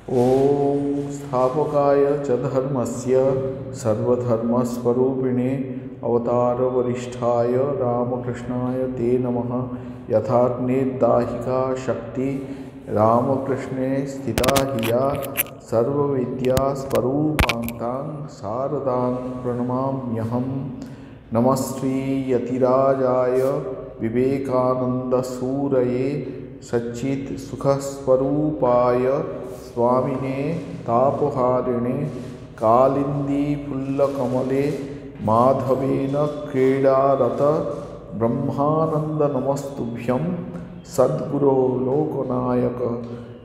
ॐ स्थापकाय च धर्मस्य सर्वधर्मस्वरूपिणे अवतारवरिष्ठाय रामकृष्णाय ते नमः। यथाग्नेर्दाहिका शक्ति रामकृष्णे स्थिता हिया सर्वविद्यास्वरूपान्तां शारदां प्रणमाम्यहं। नमः श्रीयतिराजाय विवेकानन्दसूरये सच्चित् सुखस्वरूपाय स्वामिने तापहारिणे कालिन्दीफुल्लकमले माधवेन क्रीडारत ब्रह्मानन्द नमस्तुभ्यं। सद्गुरो लोकनायक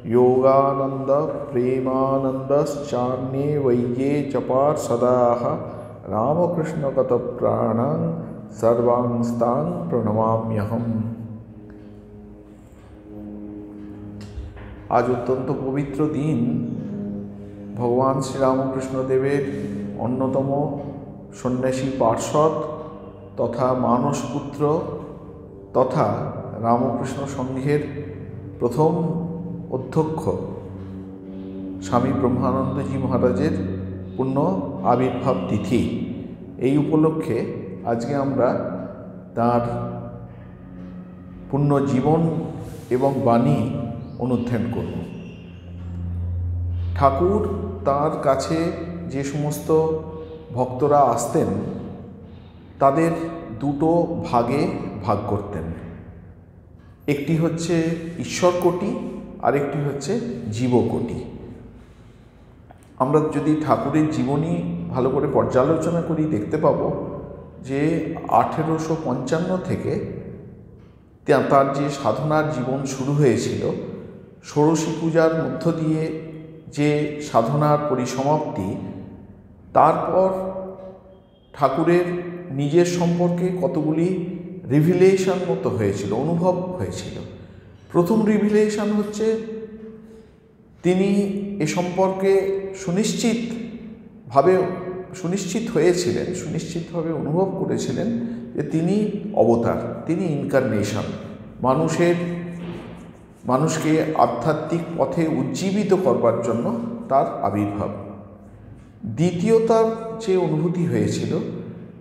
योगानन्द प्रेमानन्दश्चान्ये वैये च पार्षदाः रामकृष्णगतप्राणान् सर्वांस्तान् प्रणमाम्यहम्। आज अत्यंत पवित्र दिन भगवान श्री रामकृष्ण देवेर अन्यतम सन्यासी पार्षद तथा मानसपुत्र तथा रामकृष्ण संघेर प्रथम अध्यक्ष स्वामी ब्रह्मानंदजी महाराजेर पुण्य आविर्भाव तिथि। এই উপলক্ষে আজকে আমরা তার পুণ্য জীবন এবং বাণী অনুধ্যান করব। ঠাকুর তার কাছে যে সমস্ত ভক্তরা আসতেন তাদের দুটো ভাগে ভাগ করতেন। একটি হচ্ছে ঈশ্বর কোটি আর একটি হচ্ছে জীবকোটি। আমরা যদি ঠাকুরের জীবনী ভালো করে পর্যালোচনা করি দেখতে পাব যে 1855 থেকে তার যে সাধনার জীবন শুরু হয়েছিল, ষোড়শী পূজার মধ্য দিয়ে যে সাধনার পরিসমাপ্তি, তারপর ঠাকুরের নিজের সম্পর্কে কতগুলি রিভিলেশন মতো হয়েছিল, অনুভব হয়েছিল। প্রথম রিভিলেশন হচ্ছে তিনি এ সম্পর্কে সুনিশ্চিতভাবে অনুভব করেছিলেন যে তিনি অবতার, তিনি ইনকারনেশন, মানুষকে আধ্যাত্মিক পথে উজ্জীবিত করবার জন্য তার আবির্ভাব। দ্বিতীয় তার যে অনুভূতি হয়েছিল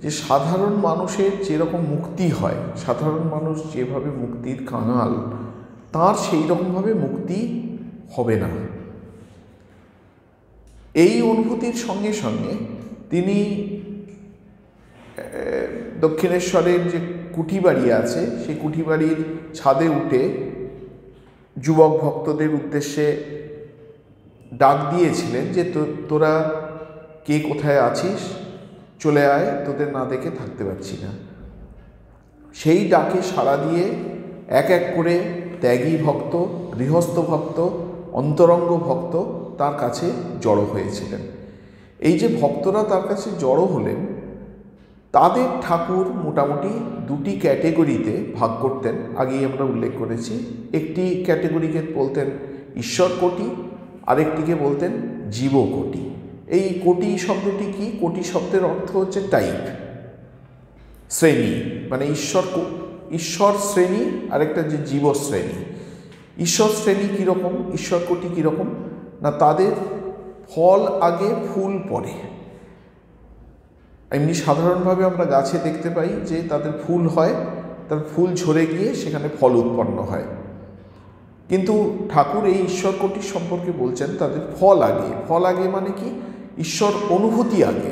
যে সাধারণ মানুষের যেরকম মুক্তি হয়, সাধারণ মানুষ যেভাবে মুক্তির কাঙাল, তার সেই রকমভাবে মুক্তি হবে না। এই অনুভূতির সঙ্গে সঙ্গে তিনি দক্ষিণেশ্বরের যে কুঠিবাড়ি আছে সেই কুঠিবাড়ির ছাদে উঠে যুবক ভক্তদের উদ্দেশ্যে ডাক দিয়েছিলেন যে তোরা কে কোথায় আছিস, চলে আয়, তোদের না দেখে থাকতে পারছি না। সেই ডাকে সাড়া দিয়ে এক এক করে ত্যাগী ভক্ত, গৃহস্থ ভক্ত, অন্তরঙ্গ ভক্ত তার কাছে জড়ো হয়েছিলেন। এই যে ভক্তরা তার কাছে জড়ো হলেন, তাদের ঠাকুর মোটামুটি দুটি ক্যাটেগরিতে ভাগ করতেন, আগেই আমরা উল্লেখ করেছি। একটি ক্যাটেগরিকে বলতেন ঈশ্বর কোটি, আরেকটিকে বলতেন জীবকোটি। এই কোটি শব্দটি কি? কোটি শব্দের অর্থ হচ্ছে টাইপ, শ্রেণী, মানে ঈশ্বর শ্রেণী, আরেকটা যে জীব শ্রেণী। ঈশ্বর শ্রেণী কীরকম, ঈশ্বর কোটি কীরকম না, তাদের ফল আগে ফুল পরে। এমনি সাধারণভাবে আমরা গাছে দেখতে পাই যে তাদের ফুল হয়, তার ফুল ঝরে গিয়ে সেখানে ফল উৎপন্ন হয়। কিন্তু ঠাকুর এই ঈশ্বর কোটির সম্পর্কে বলছেন তাদের ফল আগে। ফল আগে মানে কি? ঈশ্বর অনুভূতি আগে,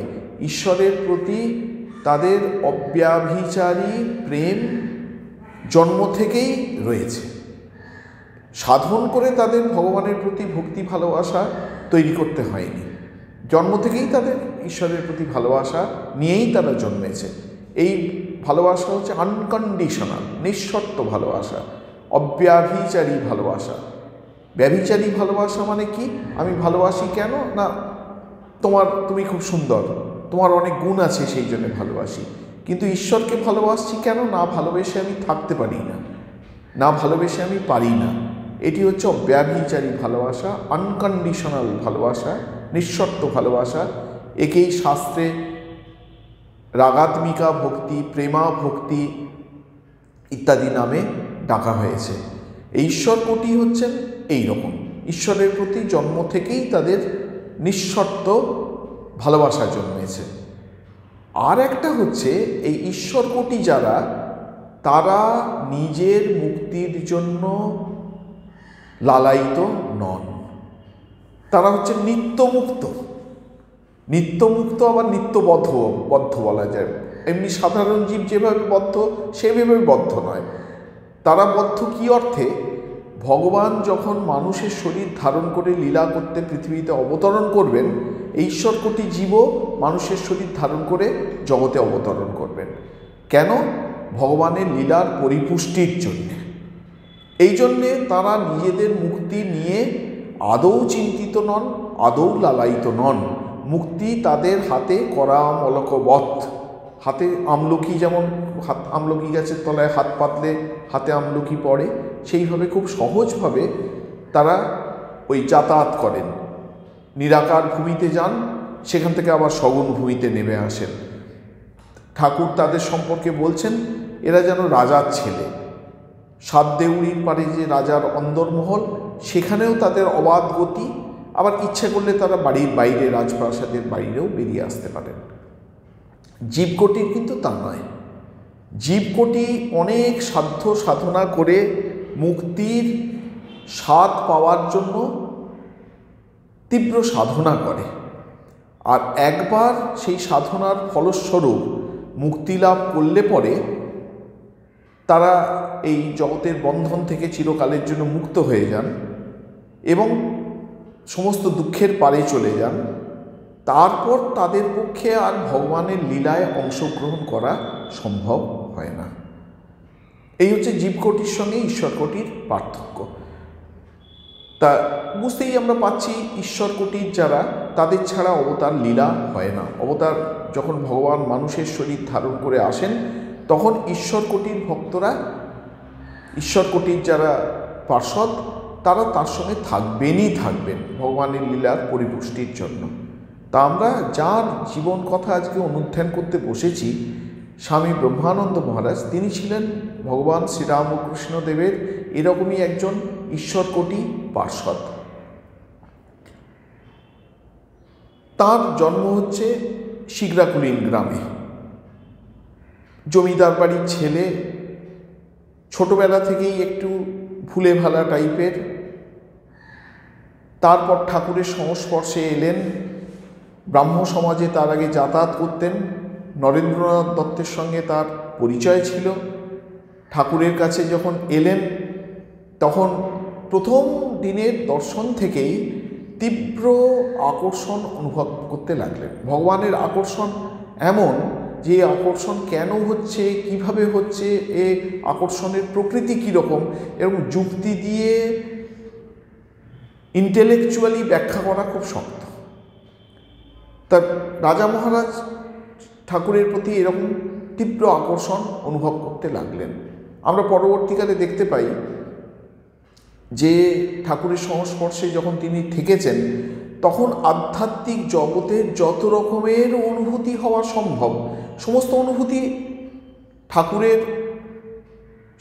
ঈশ্বরের প্রতি তাদের অব্যাভিচারী প্রেম জন্ম থেকেই রয়েছে। সাধন করে তাদের ভগবানের প্রতি ভক্তি ভালোবাসা তৈরি করতে হয়নি, জন্ম থেকেই তাদের ঈশ্বরের প্রতি ভালোবাসা নিয়েই তারা জন্মেছে। এই ভালোবাসা হচ্ছে আনকন্ডিশনাল, নিঃশর্ত ভালোবাসা, অব্যাভিচারী ভালোবাসা। ব্যভিচারী ভালোবাসা মানে কি? আমি ভালোবাসি কেন না, তুমি খুব সুন্দর, তোমার অনেক গুণ আছে সেই জন্য ভালোবাসি। কিন্তু ঈশ্বরকে ভালোবাসছি কেন? না ভালোবেসে আমি থাকতে পারি না, না ভালোবেসে আমি পারি না। এটি হচ্ছে অব্যাভিচারী ভালোবাসা, আনকন্ডিশনাল ভালোবাসা, নিঃশর্ত ভালোবাসা। একেই শাস্ত্রে রাগাত্মিকা ভক্তি, প্রেমা ভক্তি ইত্যাদি নামে ডাকা হয়েছে। এই ঈশ্বর কোটি হচ্ছেন এই রকম। ঈশ্বরের প্রতি জন্ম থেকেই তাদের নিঃশর্ত ভালোবাসা জন্মেছে। আর একটা হচ্ছে এই ঈশ্বরকোটি যারা, তারা নিজের মুক্তির জন্য লালায়িত নন, তারা হচ্ছে নিত্যমুক্ত। নিত্যমুক্ত আবার নিত্যবদ্ধ বলা যায়। এমনি সাধারণ জীব যেভাবে বদ্ধ সেভাবে বদ্ধ নয়। তারা বদ্ধ কী অর্থে? ভগবান যখন মানুষের শরীর ধারণ করে লীলা করতে পৃথিবীতে অবতরণ করবেন, এই ঈশ্বরকোটি জীবও মানুষের শরীর ধারণ করে জগতে অবতরণ করবেন। কেন? ভগবানের লীলার পরিপুষ্টির জন্যে। এই জন্যে তারা নিজেদের মুক্তি নিয়ে আদৌ চিন্তিত নন, আদৌ লালায়িত নন। মুক্তি তাদের হাতে করা মলকবৎ। হাতে আমলকি, যেমন আমলকি গাছের তলায় হাত পাতলে হাতে আমলকি পড়ে, সেইভাবে খুব সহজভাবে তারা ওই যাতায়াত করেন। নিরাকার ভূমিতে যান, সেখান থেকে আবার সগুণ ভূমিতে নেমে আসেন। ঠাকুর তাদের সম্পর্কে বলছেন, এরা যেন রাজার ছেলে। সাতদেউড়ির পারে যে রাজার অন্দরমহল, সেখানেও তাদের অবাধ গতি। আবার ইচ্ছা করলে তারা বাড়ির বাইরে, রাজপ্রাসাদের বাইরেও বেরিয়ে আসতে পারেন। জীবকোটির কিন্তু তা নয়। জীবকোটি অনেক সাধ্য সাধনা করে মুক্তির স্বাদ পাওয়ার জন্য তীব্র সাধনা করে, আর একবার সেই সাধনার ফলস্বরূপ মুক্তি লাভ করলে পরে তারা এই জগতের বন্ধন থেকে চিরকালের জন্য মুক্ত হয়ে যান এবং সমস্ত দুঃখের পারে চলে যান। তারপর তাদের পক্ষে আর ভগবানের লীলায় অংশগ্রহণ করা সম্ভব হয় না। এই হচ্ছে জীবকোটির সঙ্গে ঈশ্বরকোটির পার্থক্য। তা বুঝতেই আমরা পাচ্ছি, ঈশ্বরকোটির যারা, তাদের ছাড়া অবতার লীলা হয় না। অবতার যখন ভগবান মানুষের শরীর ধারণ করে আসেন, তখন ঈশ্বরকোটির ভক্তরা, ঈশ্বরকোটির যারা পার্ষদ, তারা তার সঙ্গে থাকবেন ভগবানের লীলার পরিপুষ্টির জন্য। তা আমরা যার জীবন কথা আজকে অনুধ্যান করতে বসেছি, স্বামী ব্রহ্মানন্দ মহারাজ, তিনি ছিলেন ভগবান শ্রীরামকৃষ্ণদেবের এরকমই একজন ঈশ্বরকোটি পার্ষদ। তার জন্ম হচ্ছে শিগ্রাকুলিন গ্রামে। জমিদার বাড়ির ছেলে, ছোটবেলা থেকেই একটু ভুলে ভালা টাইপের। তারপর ঠাকুরের সংস্পর্শে এলেন। ব্রাহ্ম সমাজে তার আগে যাতায়াত করতেন। নরেন্দ্রনাথ দত্তের সঙ্গে তার পরিচয় ছিল। ঠাকুরের কাছে যখন এলেন, তখন প্রথম দিনের দর্শন থেকেই তীব্র আকর্ষণ অনুভব করতে লাগলেন। ভগবানের আকর্ষণ এমন যে আকর্ষণ কেন হচ্ছে, কিভাবে হচ্ছে, এ আকর্ষণের প্রকৃতি কীরকম, এরকম যুক্তি দিয়ে ইন্টেলেকচুয়ালি ব্যাখ্যা করা খুব শক্ত। তার রাজা মহারাজ ঠাকুরের প্রতি এরকম তীব্র আকর্ষণ অনুভব করতে লাগলেন। আমরা পরবর্তীকালে দেখতে পাই যে ঠাকুরের সংস্পর্শে যখন তিনি থেকেছেন, তখন আধ্যাত্মিক জগতের যত রকমের অনুভূতি হওয়া সম্ভব, সমস্ত অনুভূতি ঠাকুরের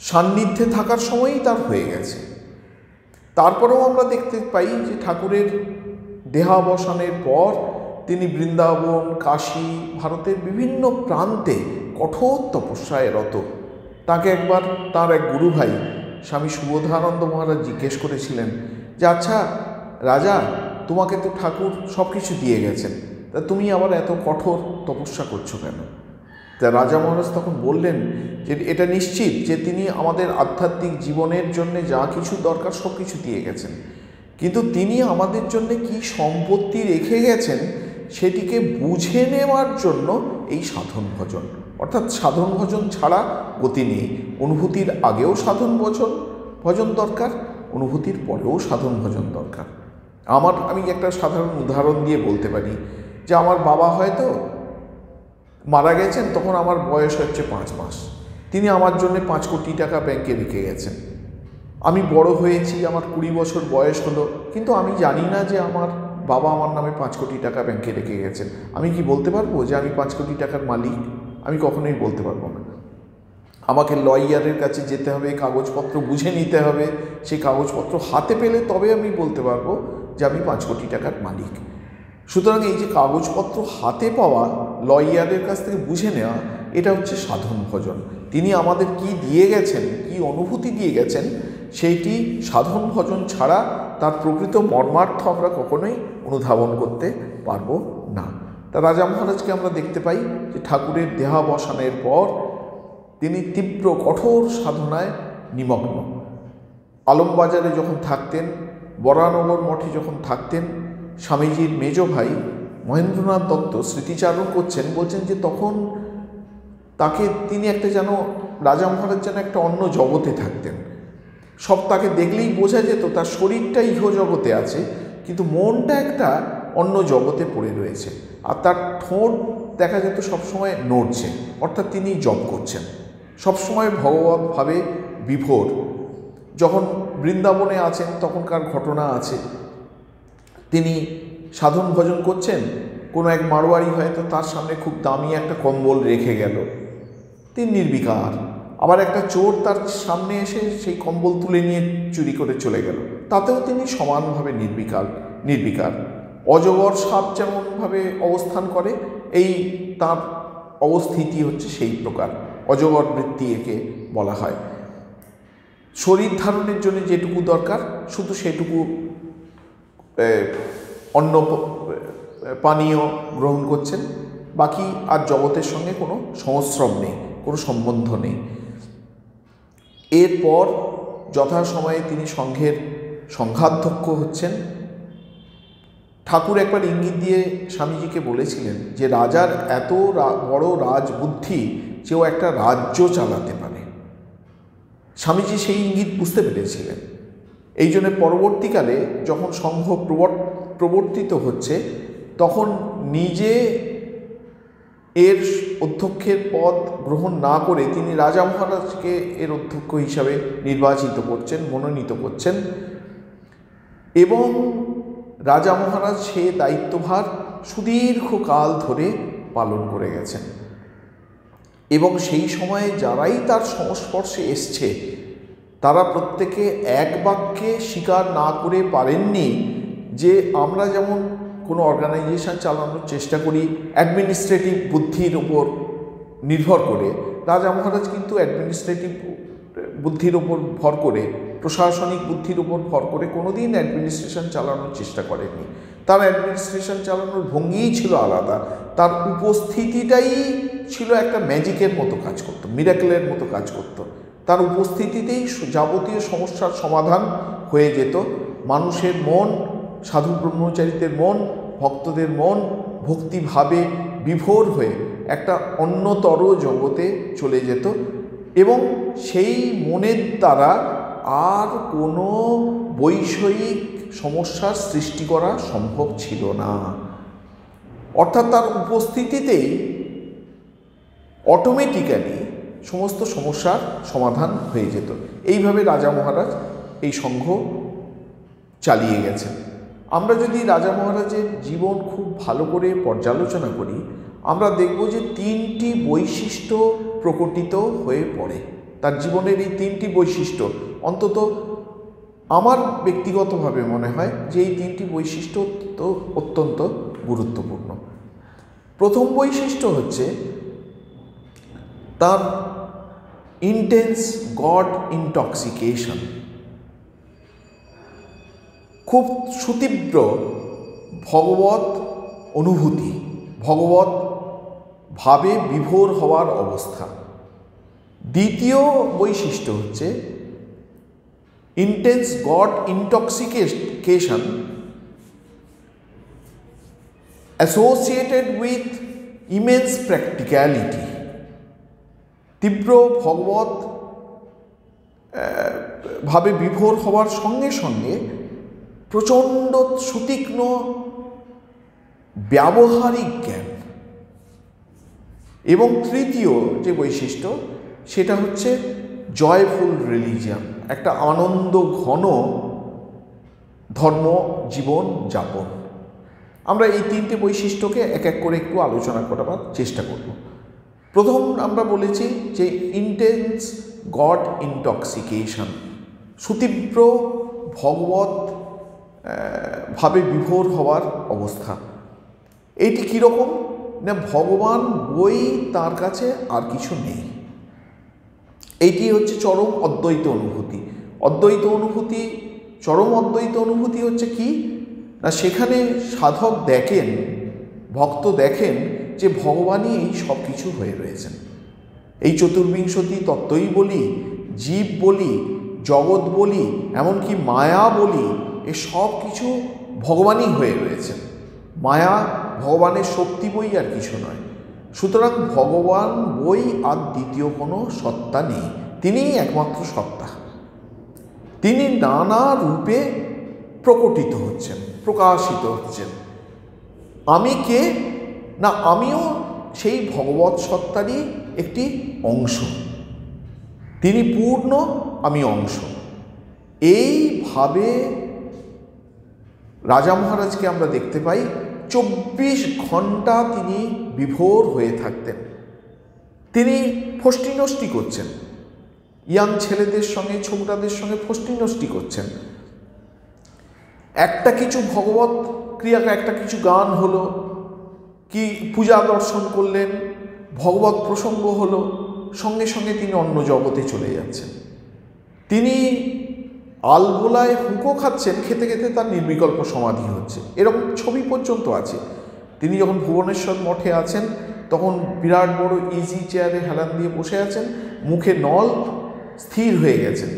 সান্নিধ্যে থাকার সময়ই তার হয়ে গেছে। তারপরেও আমরা দেখতে পাই যে ঠাকুরের দেহাবসানের পর তিনি বৃন্দাবন, কাশী, ভারতের বিভিন্ন প্রান্তে কঠোর তপস্যায় রত। তাকে একবার তার এক গুরু ভাই স্বামী সুবোধানন্দ মহারাজ জিজ্ঞেস করেছিলেন যে, আচ্ছা রাজা, তোমাকে তো ঠাকুর সব কিছু দিয়ে গেছেন, তা তুমি আবার এত কঠোর তপস্যা করছো কেন? তা রাজা মহারাজ তখন বললেন যে, এটা নিশ্চিত যে তিনি আমাদের আধ্যাত্মিক জীবনের জন্য যা কিছু দরকার সব কিছু দিয়ে গেছেন, কিন্তু তিনি আমাদের জন্য কি সম্পত্তি রেখে গেছেন সেটিকে বুঝে নেওয়ার জন্য এই সাধন ভজন। অর্থাৎ সাধন ভজন ছাড়া গতি নেই। অনুভূতির আগেও সাধন ভজন দরকার, অনুভূতির পরেও সাধন ভজন দরকার। আমি একটা সাধারণ উদাহরণ দিয়ে বলতে পারি যে, আমার বাবা হয়তো মারা গেছেন, তখন আমার বয়স হচ্ছে 5 মাস। তিনি আমার জন্য 5 কোটি টাকা ব্যাংকে রেখে গেছেন। আমি বড় হয়েছি, আমার 20 বছর বয়স হলো, কিন্তু আমি জানি না যে আমার বাবা আমার নামে 5 কোটি টাকা ব্যাংকে রেখে গেছেন। আমি কি বলতে পারবো যে আমি 5 কোটি টাকার মালিক? আমি কখনোই বলতে পারবো না। আমাকে লয়ারের কাছে যেতে হবে, কাগজপত্র বুঝে নিতে হবে, সেই কাগজপত্র হাতে পেলে তবে আমি বলতে পারবো যে আমি 5 কোটি টাকার মালিক। সুতরাং এই যে কাগজপত্র হাতে পাওয়া, লয়ারের কাছ থেকে বুঝে নেওয়া, এটা হচ্ছে সাধন ভজন। তিনি আমাদের কি দিয়ে গেছেন, কি অনুভূতি দিয়ে গেছেন, সেইটি সাধন ভজন ছাড়া তার প্রকৃত মর্মার্থ আমরা কখনোই অনুধাবন করতে পারবো না। তা রাজা মহারাজকে আমরা দেখতে পাই যে ঠাকুরের দেহাবসানের পর তিনি তীব্র কঠোর সাধনায় নিমগ্ন। আলমবাজারে যখন থাকতেন, বরানগর মঠে যখন থাকতেন, স্বামীজির মেজ ভাই মহেন্দ্রনাথ দত্ত স্মৃতিচারণ করছেন, বলছেন যে তখন তাকে তিনি একটা যেন রাজা মহারাজ যেন একটা অন্য জগতে থাকতেন। সব তাকে দেখলেই বোঝা যেত তার শরীরটা ইহজগতে আছে, কিন্তু মনটা একটা অন্য জগতে পড়ে রয়েছে। আর তার ঠোঁট দেখা যেত সবসময় নড়ছে, অর্থাৎ তিনি জপ করছেন, সবসময় ভগবৎভাবে বিভোর। যখন বৃন্দাবনে আছেন তখনকার ঘটনা আছে, তিনি সাধন ভজন করছেন, কোনো এক মারোয়ারি হয়তো তার সামনে খুব দামি একটা কম্বল রেখে গেল, তিনি নির্বিকার। আবার একটা চোর তার সামনে এসে সেই কম্বল তুলে নিয়ে চুরি করে চলে গেল, তাতেও তিনি সমানভাবে নির্বিকার। অজগর সাপ যেমনভাবে অবস্থান করে, এই তার অবস্থিতি হচ্ছে সেই প্রকার, অজগর বৃত্তি একে বলা হয়। শরীর ধারণের জন্য যেটুকু দরকার শুধু সেটুকু অন্ন পানীয় গ্রহণ করছেন, বাকি আর জগতের সঙ্গে কোনো সংস্রব নেই, কোনো সম্বন্ধ নেই। এরপর যথাসময়ে তিনি সংঘের সংঘাধ্যক্ষ হচ্ছেন। ঠাকুর একবার ইঙ্গিত দিয়ে স্বামীজিকে বলেছিলেন যে রাজার এত বড় রাজবুদ্ধি, যেও একটা রাজ্য চালাতে পারে। স্বামীজি সেই ইঙ্গিত বুঝতে পেরেছিলেন। এই জন্য পরবর্তীকালে যখন সংঘ প্রবর্তিত হচ্ছে, তখন নিজে এর অধ্যক্ষের পদ গ্রহণ না করে তিনি রাজা মহারাজকে এর অধ্যক্ষ হিসাবে নির্বাচিত করছেন, মনোনীত করছেন, এবং রাজা মহারাজ সে দায়িত্বভার সুদীর্ঘকাল ধরে পালন করে গেছেন। এবং সেই সময়ে যারাই তার সংস্পর্শে এসছে, তারা প্রত্যেকে এক বাক্যে স্বীকার না করে পারেননি যে আমরা যেমন কোনো অর্গানাইজেশন চালানোর চেষ্টা করি অ্যাডমিনিস্ট্রেটিভ বুদ্ধির উপর নির্ভর করে, রাজা মহারাজ কিন্তু অ্যাডমিনিস্ট্রেটিভ বুদ্ধির উপর ভর করে, প্রশাসনিক বুদ্ধির উপর ভর করে কোনোদিন অ্যাডমিনিস্ট্রেশন চালানোর চেষ্টা করেননি। তার অ্যাডমিনিস্ট্রেশন চালানোর ভঙ্গিই ছিল আলাদা, তার উপস্থিতিটাই ছিল একটা ম্যাজিকের মতো কাজ করতো, মিরাকেলের মতো কাজ করতো। তার উপস্থিতিতেই যাবতীয় সমস্যার সমাধান হয়ে যেত। মানুষের মন, সাধু ব্রহ্মচারীদের মন, ভক্তদের মন ভক্তিভাবে বিভোর হয়ে একটা অন্যতর জগতে চলে যেত, এবং সেই মনের দ্বারা আর কোনো বৈষয়িক সমস্যার সৃষ্টি করা সম্ভব ছিল না। অর্থাৎ তার উপস্থিতিতেই অটোমেটিক্যালি সমস্ত সমস্যার সমাধান হয়ে যেত। এইভাবে রাজা মহারাজ এই সংঘ চালিয়ে গেছেন। আমরা যদি রাজা মহারাজের জীবন খুব ভালো করে পর্যালোচনা করি, আমরা দেখব যে 3টি বৈশিষ্ট্য প্রকটিত হয়ে পড়ে। তার জীবনের এই 3টি বৈশিষ্ট্য অন্তত আমার ব্যক্তিগতভাবে মনে হয় যে এই 3টি বৈশিষ্ট্য তো অত্যন্ত গুরুত্বপূর্ণ। প্রথম বৈশিষ্ট্য হচ্ছে তার ইন্টেন্স গড ইনটক্সিকেশন, খুব সুতীব্র ভগবত অনুভূতি, ভগবত ভাবে বিভোর হওয়ার অবস্থা। দ্বিতীয় বৈশিষ্ট্য হচ্ছে intense God intoxication associated with immense practicality. তীব্র ভগবত ভাবে বিভোর হওয়ার সঙ্গে সঙ্গে প্রচণ্ড সুতীক্ষ্ণ ব্যবহারিক জ্ঞান। এবং তৃতীয় যে বৈশিষ্ট্য সেটা হচ্ছে জয়ফুল রিলিজিয়ান, একটা আনন্দ ঘন ধর্ম জীবন যাপন। আমরা এই 3টে বৈশিষ্ট্যকে এক এক করে একটু আলোচনা করবার চেষ্টা করব। প্রথম আমরা বলেছি যে ইন্টেন্স গড ইনটক্সিকেশন, সুতীব্র ভগবত ভাবে বিভোর হওয়ার অবস্থা। এইটি কীরকম না, ভগবান বই তার কাছে আর কিছু নেই। এইটি হচ্ছে চরম অদ্বৈত অনুভূতি। অদ্বৈত অনুভূতি, চরম অদ্বৈত অনুভূতি হচ্ছে কি না, সেখানে সাধক দেখেন, ভক্ত দেখেন যে ভগবানই এই সব কিছু হয়ে রয়েছেন। এই চতুর্বিংশতি তত্ত্বই বলি, জীব বলি, জগৎ বলি, এমনকি মায়া বলি, এ সব কিছু ভগবানই হয়ে রয়েছেন। মায়া ভগবানের শক্তি বই আর কিছু নয়। সুতরাং ভগবান বই আর দ্বিতীয় কোনো সত্তা নেই, তিনিই একমাত্র সত্তা। তিনি নানা রূপে প্রকটিত হচ্ছেন, প্রকাশিত হচ্ছেন। আমি কে না, আমিও সেই ভগবৎ সত্তারই একটি অংশ। তিনি পূর্ণ, আমি অংশ। এইভাবে রাজা মহারাজকে আমরা দেখতে পাই 24 ঘন্টা তিনি বিভোর হয়ে থাকতেন। তিনি ফষ্টি নষ্টি করছেন, ইয়াং ছেলেদের সঙ্গে, ছোকরাদের সঙ্গে ফষ্টি নষ্টি করছেন। একটা কিছু ভগবত ক্রিয়া, একটা কিছু গান হলো, কি পূজা দর্শন করলেন, ভগবত প্রসঙ্গ হলো, সঙ্গে সঙ্গে তিনি অন্য জগতে চলে যাচ্ছেন। তিনি আলবোলায় হুঁকো খাচ্ছেন, খেতে খেতে তার নির্বিকল্প সমাধি হচ্ছে, এরকম ছবি পর্যন্ত আছে। তিনি যখন ভুবনেশ্বর মঠে আছেন তখন বিরাট বড় ইজি চেয়ারে হেলান দিয়ে বসে আছেন, মুখে নল, স্থির হয়ে গেছেন,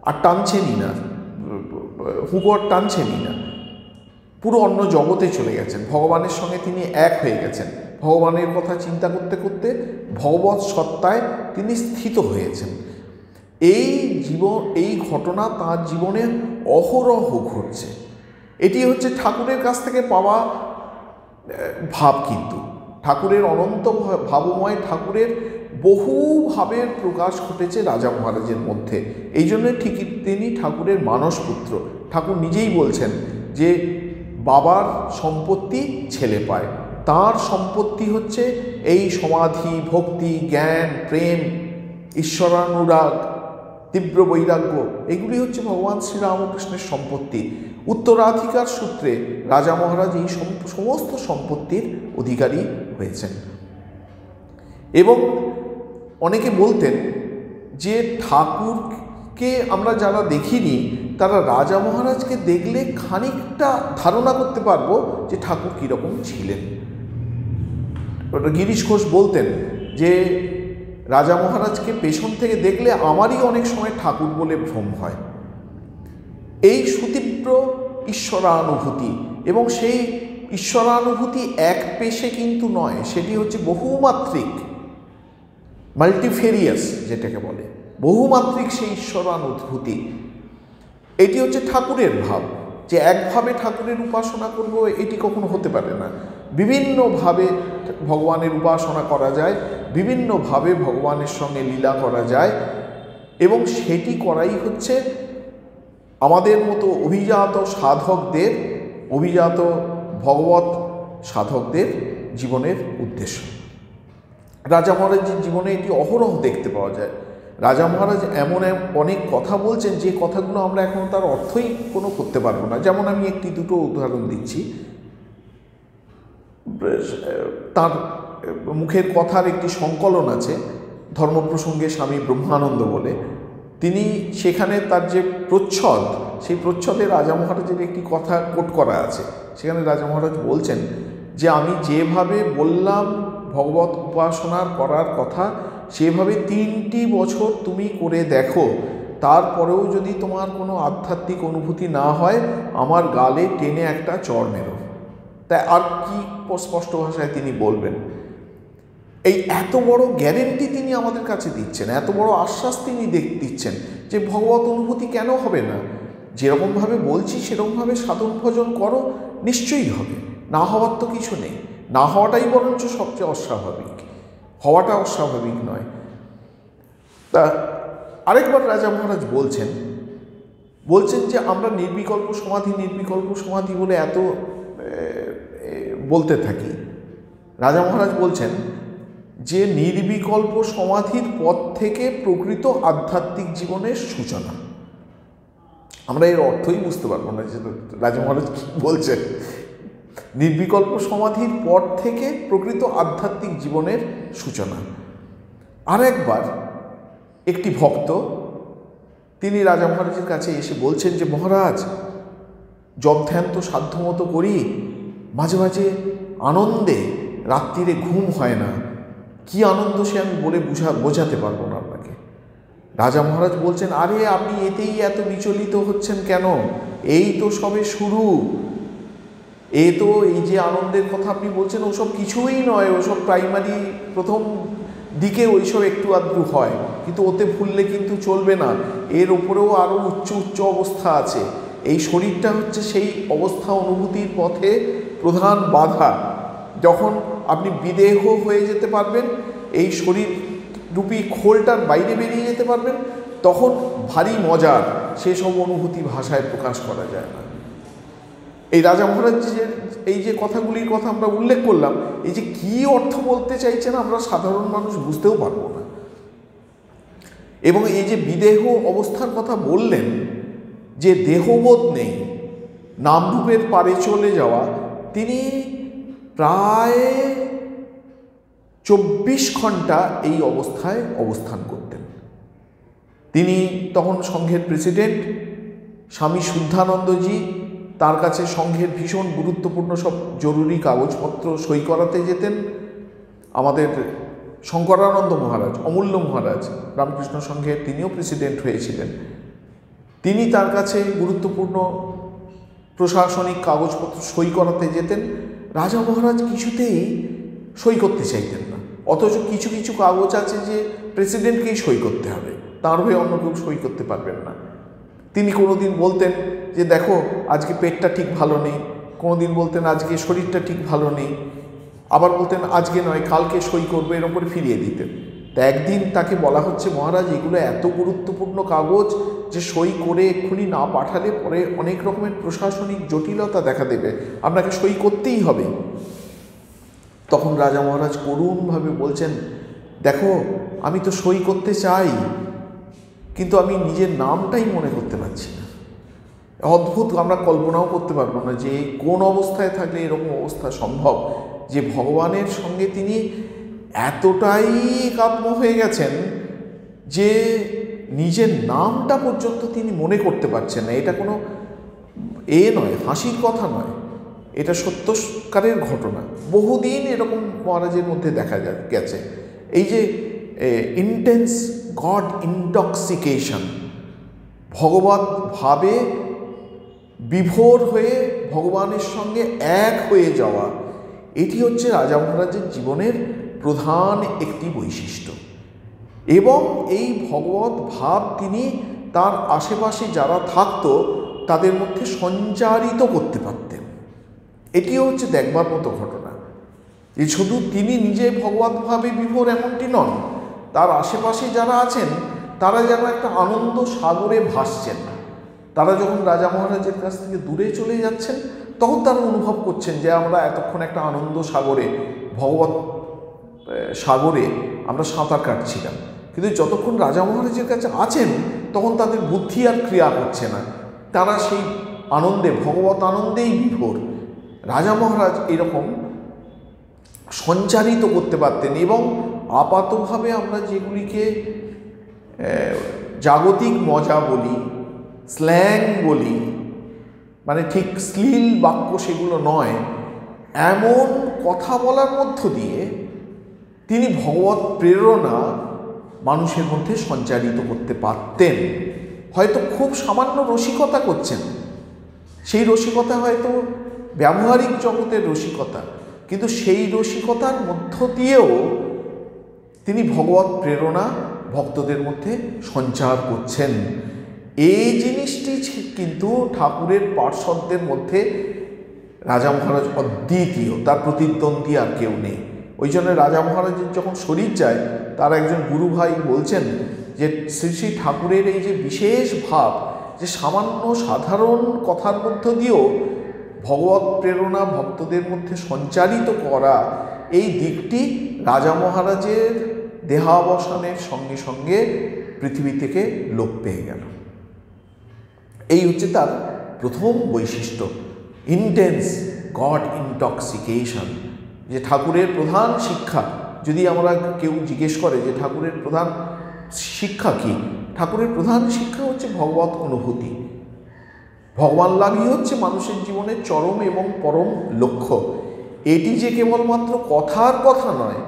আর টানছেনই না, হুঁকো আর টানছেনই না, পুরো অন্য জগতে চলে গেছেন। ভগবানের সঙ্গে তিনি এক হয়ে গেছেন। ভগবানের কথা চিন্তা করতে করতে ভগবৎ সত্তায় তিনি স্থিত হয়েছেন। এই ঘটনা তার জীবনে অহরহ ঘটছে। এটি হচ্ছে ঠাকুরের কাছ থেকে পাওয়া ভাব। কিন্তু ঠাকুরের অনন্ত ভাবময়, ঠাকুরের বহু ভাবের প্রকাশ ঘটেছে রাজা মহারাজের মধ্যে। এই জন্য ঠিকই তিনি ঠাকুরের মানসপুত্র। ঠাকুর নিজেই বলছেন যে বাবার সম্পত্তি ছেলে পায়, তার সম্পত্তি হচ্ছে এই সমাধি, ভক্তি, জ্ঞান, প্রেম, ঈশ্বরানুরাগ, তীব্র বৈরাগ্য, এগুলি হচ্ছে ভগবান শ্রীরামকৃষ্ণের সম্পত্তি। উত্তরাধিকার সূত্রে রাজা মহারাজ এই সমস্ত সম্পত্তির অধিকারী হয়েছেন। এবং অনেকে বলতেন যে ঠাকুরকে আমরা যারা দেখিনি তারা রাজা মহারাজকে দেখলে খানিকটা ধারণা করতে পারবো যে ঠাকুর কীরকম ছিলেন। গিরিশ ঘোষ বলতেন যে রাজা মহারাজকে পেছন থেকে দেখলে আমারই অনেক সময় ঠাকুর বলে ভ্রম হয়। এই সুতীব্র ঈশ্বরানুভূতি, এবং সেই ঈশ্বরানুভূতি এক পেশে কিন্তু নয়, সেটি হচ্ছে বহুমাত্রিক, মাল্টিফেরিয়াস যেটাকে বলে, বহুমাত্রিক সেই ঈশ্বরানুভূতি। এটি হচ্ছে ঠাকুরের ভাব, যে একভাবে ঠাকুরের উপাসনা করব এটি কখনো হতে পারে না। বিভিন্নভাবে ভগবানের উপাসনা করা যায়, বিভিন্নভাবে ভগবানের সঙ্গে লীলা করা যায়, এবং সেটি করাই হচ্ছে আমাদের মতো অভিজাত সাধকদের, অভিজাত ভগবত সাধকদের জীবনের উদ্দেশ্য। রাজা মহারাজের জীবনে এটি অহরহ দেখতে পাওয়া যায়। রাজা মহারাজ এমন অনেক কথা বলছেন যে কথাগুলো আমরা এখন তার অর্থই কোনো করতে পারবো না। যেমন আমি একটি দুটো উদাহরণ দিচ্ছি। তার মুখের কথার একটি সংকলন আছে ধর্ম প্রসঙ্গে স্বামী ব্রহ্মানন্দ বলে। তিনি সেখানে তার যে প্রচ্ছদ, সেই প্রচ্ছদে রাজা মহারাজের একটি কথা কোট করা আছে। সেখানে রাজা মহারাজ বলছেন যে আমি যেভাবে বললাম ভগবত উপাসনার করার কথা, সেভাবে 3টি বছর তুমি করে দেখো, তারপরেও যদি তোমার কোনো আধ্যাত্মিক অনুভূতি না হয়, আমার গালে টেনে একটা চড় মেরো। তাই আর কি স্পষ্ট ভাষায় তিনি বলবেন? এই এত বড় গ্যারেন্টি তিনি আমাদের কাছে দিচ্ছেন, এত বড় আশ্বাস তিনি দিচ্ছেন যে ভগবত অনুভূতি কেন হবে না? যেরকমভাবে বলছি সেরকমভাবে সাধন ভজন করো, নিশ্চয়ই হবে। না হওয়ার তো কিছু নেই। না হওয়াটাই বরঞ্চ সবচেয়ে অস্বাভাবিক, হওয়াটা অস্বাভাবিক নয়। তা আরেকবার রাজা মহারাজ বলছেন যে আমরা নির্বিকল্প সমাধি বলে এত বলতে থাকি। রাজা মহারাজ বলছেন যে নির্বিকল্প সমাধির পথ থেকে প্রকৃত আধ্যাত্মিক জীবনের সূচনা। আমরা এর অর্থই বুঝতে পারবো না যে রাজা মহারাজ কি বলছেন। নির্বিকল্প সমাধির পর থেকে প্রকৃত আধ্যাত্মিক জীবনের সূচনা। আর একবার একটি ভক্ত তিনি রাজা মহারাজের কাছে এসে বলছেন যে মহারাজ, জপ ধ্যান তো সাধ্যমতো করি, মাঝে মাঝে আনন্দে রাত্রিরে ঘুম হয় না, কি আনন্দ সে আমি বলে বোঝাতে পারবো না আপনাকে। রাজা মহারাজ বলছেন, আরে আপনি এতেই এত বিচলিত হচ্ছেন কেন? এই তো সবে শুরু। এই যে আনন্দের কথা আপনি বলছেন ওসব কিছুই নয়, ওসব প্রাইমারি প্রথম দিকে ওইসব একটু আধটু হয়, কিন্তু ওতে ভুললে কিন্তু চলবে না। এর ওপরেও আরও উচ্চ উচ্চ অবস্থা আছে। এই শরীরটা হচ্ছে সেই অবস্থা অনুভূতির পথে প্রধান বাধা। যখন আপনি বিদেহ হয়ে যেতে পারবেন, এই শরীর রূপী খোলটার বাইরে বেরিয়ে যেতে পারবেন, তখন ভারী মজার সেসব অনুভূতি ভাষায় প্রকাশ করা যায় না। এই রাজা মহারাজের এই যে কথাগুলির কথা আমরা উল্লেখ করলাম, এই যে কী অর্থ বলতে চাইছেন আমরা সাধারণ মানুষ বুঝতেও পারবো না। এবং এই যে বিদেহ অবস্থার কথা বললেন, যে দেহবোধ নেই, নামরূপের পারে চলে যাওয়া, তিনি প্রায় 24 ঘন্টা এই অবস্থায় অবস্থান করতেন। তিনি তখন সংঘের প্রেসিডেন্ট স্বামী শুদ্ধানন্দজি তার কাছে সংঘের ভীষণ গুরুত্বপূর্ণ সব জরুরি কাগজপত্র সই করাতে যেতেন। আমাদের শঙ্করানন্দ মহারাজ, অমূল্য মহারাজ রামকৃষ্ণ সংঘের, তিনিও প্রেসিডেন্ট হয়েছিলেন। তিনি তার কাছে গুরুত্বপূর্ণ প্রশাসনিক কাগজপত্র সই করাতে যেতেন। রাজা মহারাজ কিছুতেই সই করতে চাইতেন না, অথচ কিছু কিছু কাগজ আছে যে প্রেসিডেন্টকেই সই করতে হবে, তার হয়ে অন্য কেউ সই করতে পারবেন না। তিনি কোনোদিন বলতেন যে দেখো আজকে পেটটা ঠিক ভালো নেই, কোনোদিন বলতেন আজকে শরীরটা ঠিক ভালো নেই, আবার বলতেন আজকে নয় কালকে সই করবে, এরকম করে ফিরিয়ে দিতেন। তা একদিন তাকে বলা হচ্ছে, মহারাজ এগুলো এত গুরুত্বপূর্ণ কাগজ যে সই করে এক্ষুনি না পাঠালে পরে অনেক রকমের প্রশাসনিক জটিলতা দেখা দেবে, আপনাকে সই করতেই হবে। তখন রাজা মহারাজ করুণভাবে বলছেন, দেখো আমি তো সই করতে চাই, কিন্তু আমি নিজের নামটাই মনে করতে পারছি না। অদ্ভুত, আমরা কল্পনাও করতে পারবো না যে কোন অবস্থায় থাকলে এরকম অবস্থা সম্ভব, যে ভগবানের সঙ্গে তিনি এতটাই একাত্ম হয়ে গেছেন যে নিজের নামটা পর্যন্ত তিনি মনে করতে পারছেন না। এটা কোনো নয়, হাসির কথা নয়, এটা সত্যকারের ঘটনা। বহুদিন এরকম মহারাজের মধ্যে দেখা গেছে। এই যে ইন্টেন্স গড ইনটক্সিকেশন, ভগবত ভাবে বিভোর হয়ে ভগবানের সঙ্গে এক হয়ে যাওয়া, এটি হচ্ছে রাজা মহারাজের জীবনের প্রধান একটি বৈশিষ্ট্য। এবং এই ভগবত ভাব তিনি তার আশেপাশে যারা থাকতো তাদের মধ্যে সঞ্চারিত করতে পারতেন। এটিও হচ্ছে দেখবার মতো ঘটনা, যে শুধু তিনি নিজে ভগবত ভাবে বিভোর এমনটি নন, তার আশেপাশে যারা আছেন তারা যেন একটা আনন্দ সাগরে ভাসছেন। তারা যখন রাজা মহারাজের কাছ থেকে দূরে চলে যাচ্ছেন তখন তারা অনুভব করছেন যে আমরা এতক্ষণ একটা আনন্দ সাগরে, ভগবত সাগরে আমরা সাঁতার কাটছিলাম, কিন্তু যতক্ষণ রাজা মহারাজের কাছে আছেন তখন তাদের বুদ্ধি আর ক্রিয়া করছে না, তারা সেই আনন্দে, ভগবত আনন্দেই বিভোর। রাজা মহারাজ এরকম সঞ্চারিত করতে পারতেন। এবং আপাতভাবে আমরা যেগুলিকে জাগতিক মজা বলি, স্ল্যাং বলি, মানে ঠিক শ্লীল বাক্য সেগুলো নয়, এমন কথা বলার মধ্য দিয়ে তিনি ভগবত প্রেরণা মানুষের মধ্যে সঞ্চারিত করতে পারতেন। হয়তো খুব সামান্য রসিকতা করছেন, সেই রসিকতা হয়তো ব্যবহারিক জগতের রসিকতা, কিন্তু সেই রসিকতার মধ্য দিয়েও তিনি ভগবত প্রেরণা ভক্তদের মধ্যে সঞ্চার করছেন। এই জিনিসটি কিন্তু ঠাকুরের পার্শ্বদের মধ্যে রাজা মহারাজ অদ্বিতীয়, তার প্রতিদ্বন্দ্বী আর কেউ নেই। ওই জন্য রাজা মহারাজের যখন শরীর যায়, তার একজন গুরু ভাই বলছেন যে শ্রী শ্রী ঠাকুরের এই যে বিশেষ ভাব, যে সামান্য সাধারণ কথার মধ্য দিয়েও ভগবত প্রেরণা ভক্তদের মধ্যে সঞ্চারিত করা, এই দিকটি রাজা মহারাজের দেহাবসানের সঙ্গে সঙ্গে পৃথিবী থেকে লোপ পেয়ে গেল। এই হচ্ছে তার প্রথম বৈশিষ্ট্য, ইন্টেন্স গড ইনটক্সিকেশন। যে ঠাকুরের প্রধান শিক্ষা, যদি আমরা কেউ জিজ্ঞেস করে যে ঠাকুরের প্রধান শিক্ষা কি, ঠাকুরের প্রধান শিক্ষা হচ্ছে ভগবত অনুভূতি। ভগবান লাভই হচ্ছে মানুষের জীবনের চরম এবং পরম লক্ষ্য। এটি যে কেবলমাত্র কথার কথা নয়,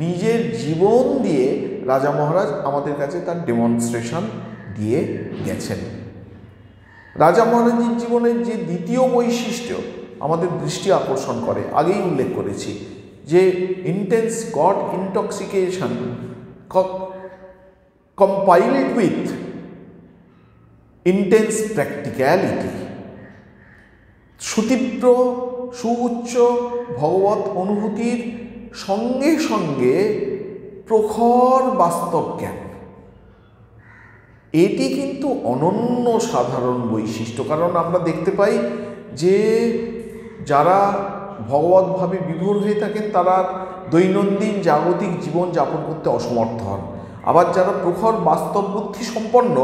নিজের জীবন দিয়ে রাজা মহারাজ আমাদের কাছে তার ডেমনস্ট্রেশন দিয়ে গেছেন। রাজা মহারাজের জীবনের যে দ্বিতীয় বৈশিষ্ট্য আমাদের দৃষ্টি আকর্ষণ করে, আগেই উল্লেখ করেছি যে intense God intoxication compiled with intense practicality. সুতীব্র সুউচ্চ ভগবত অনুভূতির সঙ্গে সঙ্গে প্রখর বাস্তব জ্ঞান, এটি কিন্তু অনন্য সাধারণ বৈশিষ্ট্য। কারণ আমরা দেখতে পাই যে যারা ভগবতভাবে বিভোর হয়ে থাকেন তারা দৈনন্দিন জাগতিক জীবন যাপন করতে অসমর্থ হন। আবার যারা প্রখর বাস্তব বুদ্ধি সম্পন্ন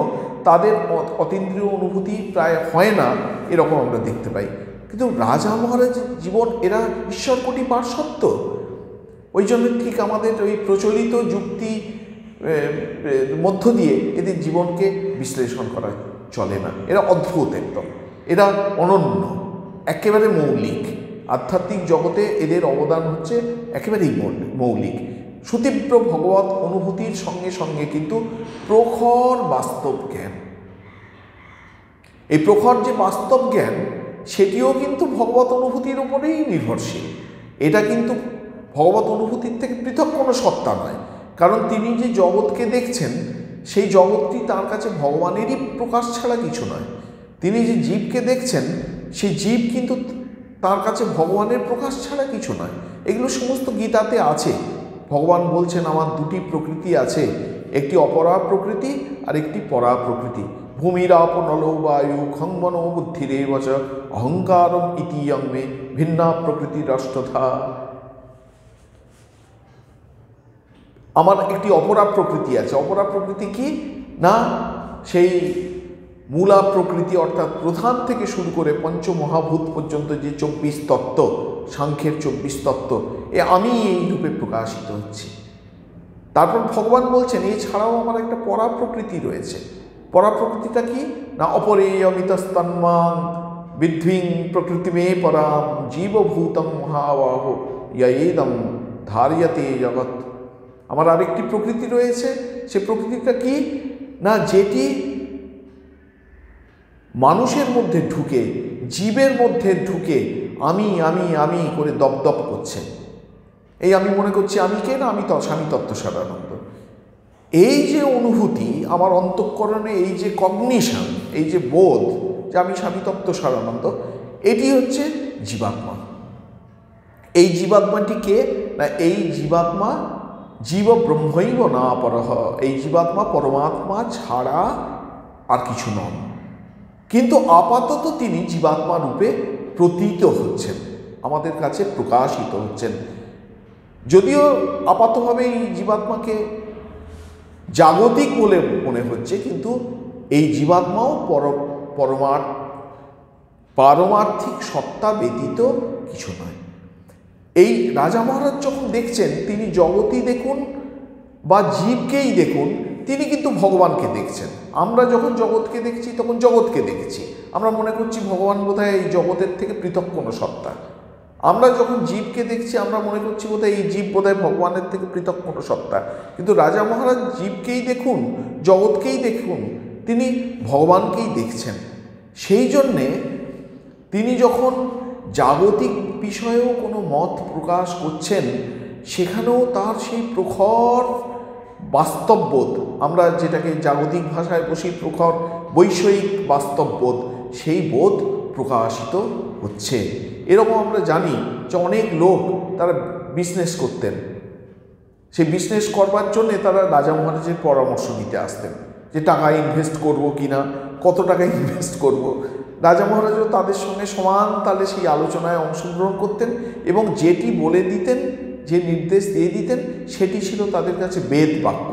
তাদের অতীন্দ্রিয় অনুভূতি প্রায় হয় না, এরকম আমরা দেখতে পাই। কিন্তু রাজা মহারাজের জীবন এরা ঈশ্বরকোটি পার্শ্বত্য। ওই জন্য ঠিক আমাদের ওই প্রচলিত যুক্তি মধ্য দিয়ে এদের জীবনকে বিশ্লেষণ করা চলে না। এরা অদ্ভুত, একদম এরা অনন্য, একেবারে মৌলিক। আধ্যাত্মিক জগতে এদের অবদান হচ্ছে একেবারেই মৌলিক। সুতীব্র ভগবত অনুভূতির সঙ্গে সঙ্গে কিন্তু প্রখর বাস্তব জ্ঞান। এই প্রখর যে বাস্তব জ্ঞান সেটিও কিন্তু ভগবত অনুভূতির উপরেই নির্ভরশীল। এটা কিন্তু ভগবত অনুভূতির থেকে পৃথক কোনো সত্তা নয়। কারণ তিনি যে জগৎকে দেখছেন সেই জগৎটি তার কাছে ভগবানেরই প্রকাশ ছাড়া কিছু নয়। তিনি যে জীবকে দেখছেন সেই জীব কিন্তু তার কাছে ভগবানের প্রকাশ ছাড়া কিছু নয়। এগুলো সমস্ত গীতাতে আছে। ভগবান বলছেন আমার দুটি প্রকৃতি আছে, একটি অপরা প্রকৃতি আর একটি পরা প্রকৃতি। ভূমিরাপ নলো বায়ু খঙ্গন বুদ্ধিরেবচ অহংকারম ইতিয়ং মে ভিন্না প্রকৃতি রাষ্ট্রধা। আমার একটি অপরা প্রকৃতি আছে। অপরা প্রকৃতি কি না, সেই মূলা প্রকৃতি অর্থাৎ প্রধান থেকে শুরু করে পঞ্চমহাভূত পর্যন্ত যে 24 তত্ত্ব, সাংখ্যের 24 তত্ত্ব, আমি এই রূপে প্রকাশিত হচ্ছি। তারপর ভগবান বলছেন এছাড়াও আমার একটা পরা প্রকৃতি রয়েছে। পরা প্রকৃতিটা কি না, অপরেয়মিতস্তন্মাং বিদ্ধিং প্রকৃতিমে পরাম জীবভূতং মহাবাহ ইয়েদম ধার্যতে জগৎ। আমার আরেকটি প্রকৃতি রয়েছে। সে প্রকৃতিটা কি না, যেটি মানুষের মধ্যে ঢুকে, জীবের মধ্যে ঢুকে আমি আমি আমি করে দপদপ করছে। এই আমি মনে করছি আমি কে না, আমি স্বামী তত্ত্বসারানন্দ। এই যে অনুভূতি আমার অন্তঃকরণে, এই যে কগনিশন, এই যে বোধ যে আমি স্বামী তত্ত্বসারানন্দ, এটি হচ্ছে জীবাত্মা। এই জীবাত্মাটি কে না, এই জীবাত্মা জীব ব্রহ্মৈব না পরহ। এই জীবাত্মা পরমাত্মা ছাড়া আর কিছু নন। কিন্তু আপাতত তিনি জীবাত্মা রূপে প্রতীত হচ্ছেন, আমাদের কাছে প্রকাশিত হচ্ছেন। যদিও আপাতভাবে এই জীবাত্মাকে জাগতিক বলে মনে হচ্ছে, কিন্তু এই জীবাত্মাও পারমার্থিক সত্তা ব্যতীত কিছু নয়। এই রাজা মহারাজ যখন দেখছেন, তিনি জগতই দেখুন বা জীবকেই দেখুন, তিনি কিন্তু ভগবানকে দেখছেন। আমরা যখন জগৎকে দেখছি তখন জগৎকে দেখছি, আমরা মনে করছি ভগবান বোধহয় এই জগতের থেকে পৃথক কোনো সত্তা। আমরা যখন জীবকে দেখছি আমরা মনে করছি বোধহয় এই জীব বোধহয় ভগবানের থেকে পৃথক কোনো সত্তা। কিন্তু রাজা মহারাজ জীবকেই দেখুন, জগৎকেই দেখুন, তিনি ভগবানকেই দেখছেন। সেই জন্যে তিনি যখন জাগতিক বিষয়েও কোনো মত প্রকাশ করছেন, সেখানেও তার সেই প্রখর বাস্তববোধ, আমরা যেটাকে জাগতিক ভাষায় বসি প্রখর বৈষয়িক বাস্তববোধ, সেই বোধ প্রকাশিত হচ্ছে। এরকম আমরা জানি যে অনেক লোক তারা বিজনেস করতেন, সেই বিজনেস করবার জন্যে তারা রাজা মহারাজের পরামর্শ নিতে আসতেন যে টাকা ইনভেস্ট করব কি না, কত টাকা ইনভেস্ট করব। রাজা মহারাজও তাদের সঙ্গে সমান তালে সেই আলোচনায় অংশগ্রহণ করতেন এবং যেটি বলে দিতেন, যে নির্দেশ দিয়ে দিতেন, সেটি ছিল তাদের কাছে বেদ বাক্য।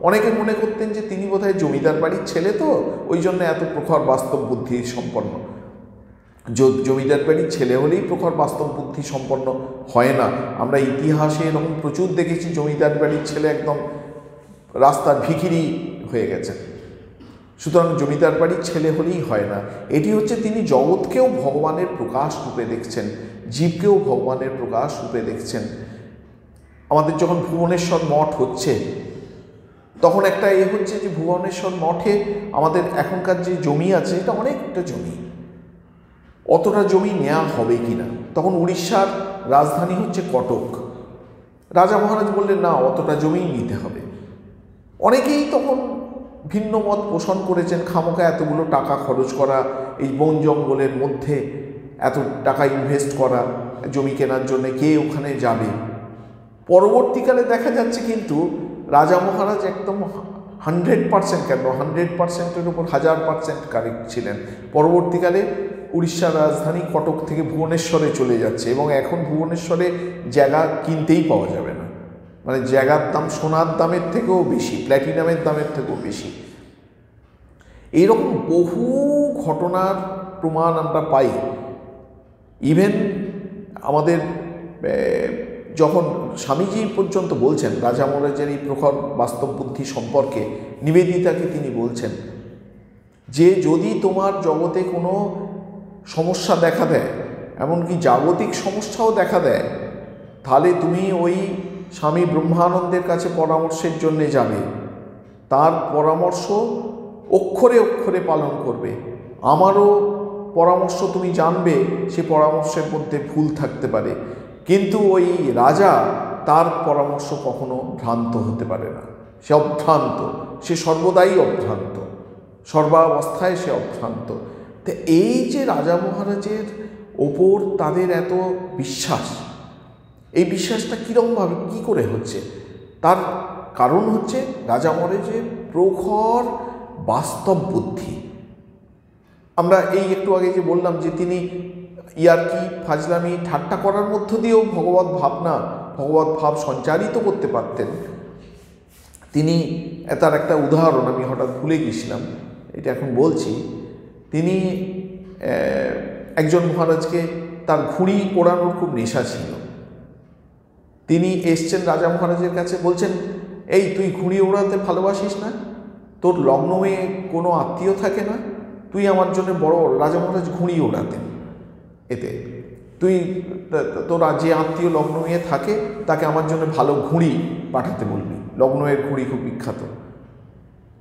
অনেকে মনে করতেন যে তিনি বোধহয় জমিদার বাড়ির ছেলে, তো ওই জন্য এত প্রখর বাস্তব বুদ্ধি সম্পন্ন। জমিদার বাড়ির ছেলে হলেই প্রখর বাস্তব বুদ্ধি সম্পন্ন হয় না। আমরা ইতিহাসে এরকম প্রচুর দেখেছি জমিদার বাড়ির ছেলে একদম রাস্তার ভিখিরি হয়ে গেছে। সুতরাং জমিদার বাড়ির ছেলে হলেই হয় না। এটি হচ্ছে তিনি জগৎকেও ভগবানের প্রকাশ রূপে দেখছেন, জীবকেও ভগবানের প্রকাশ রূপে দেখছেন। আমাদের যখন ভুবনেশ্বর মঠ হচ্ছে, তখন একটা হচ্ছে যে ভুবনেশ্বর মঠে আমাদের এখনকার যে জমি আছে, এটা অনেকটা জমি, অতটা জমি নেওয়া হবে কি না। তখন উড়িষ্যার রাজধানী হচ্ছে কটক। রাজা মহারাজ বললেন না, অতটা জমিই নিতে হবে। অনেকেই তখন ভিন্ন মত পোষণ করেছেন, খামোকা এতগুলো টাকা খরচ করা, এই বন জঙ্গলের মধ্যে এত টাকা ইনভেস্ট করা জমি কেনার জন্য, কে ওখানে যাবে। পরবর্তীকালে দেখা যাচ্ছে কিন্তু রাজা মহারাজ একদম 100% কেন 100%-এর উপর 1000% কারেক্ট ছিলেন। পরবর্তীকালে উড়িষ্যার রাজধানী কটক থেকে ভুবনেশ্বরে চলে যাচ্ছে এবং এখন ভুবনেশ্বরে জায়গা কিনতেই পাওয়া যাবে না। মানে জায়গার দাম সোনার দামের থেকেও বেশি, প্ল্যাটিনামের দামের থেকেও বেশি। এইরকম বহু ঘটনার প্রমাণ আমরা পাই। ইভেন আমাদের যখন স্বামীজি পর্যন্ত বলছেন রাজা মহারাজের এই প্রখর বাস্তব বুদ্ধি সম্পর্কে, নিবেদিতাকে তিনি বলছেন যে যদি তোমার জগতে কোনো সমস্যা দেখা দেয়, এমনকি জাগতিক সমস্যাও দেখা দেয়, তাহলে তুমি ওই স্বামী ব্রহ্মানন্দের কাছে পরামর্শের জন্যে যাবে, তার পরামর্শ অক্ষরে অক্ষরে পালন করবে। আমারও পরামর্শ তুমি জানবে, সে পরামর্শের মধ্যে ভুল থাকতে পারে, কিন্তু ওই রাজা, তার পরামর্শ কখনো ভ্রান্ত হতে পারে না। সে অভ্রান্ত, সে সর্বদাই অভ্রান্ত, সর্বাবস্থায় সে অভ্রান্ত। তো এই যে রাজা মহারাজের ওপর তাদের এত বিশ্বাস, এই বিশ্বাসটা কীরকমভাবে কী করে হচ্ছে, তার কারণ হচ্ছে রাজা মহারাজের প্রখর বাস্তব বুদ্ধি। আমরা এই একটু আগে যে বললাম যে তিনি ইয়ার্কি, ফাজলামি, ঠাট্টা করার মধ্য দিয়েও ভগবত ভাবনা, ভগবত ভাব সঞ্চারিত করতে পারতেন। তিনি তার একটা উদাহরণ আমি হঠাৎ ভুলে গিয়েছিলাম, এটা এখন বলছি। তিনি একজন মহারাজকে, তার ঘুড়ি ওড়ানোর খুব নেশা ছিল। তিনি এসছেন রাজা মহারাজের কাছে, বলছেন এই তুই ঘুড়ি ওড়াতে ভালোবাসিস না, তোর লগ্নমে কোনো আত্মীয় থাকে না, তুই আমার জন্য বড়। রাজা মহারাজ ঘুড়ি ওড়াতেন, এতে তুই তোর যে আত্মীয় লগ্নমে থাকে তাকে আমার জন্য ভালো ঘুড়ি পাঠাতে বলবি, লগ্নের ঘুড়ি খুব বিখ্যাত।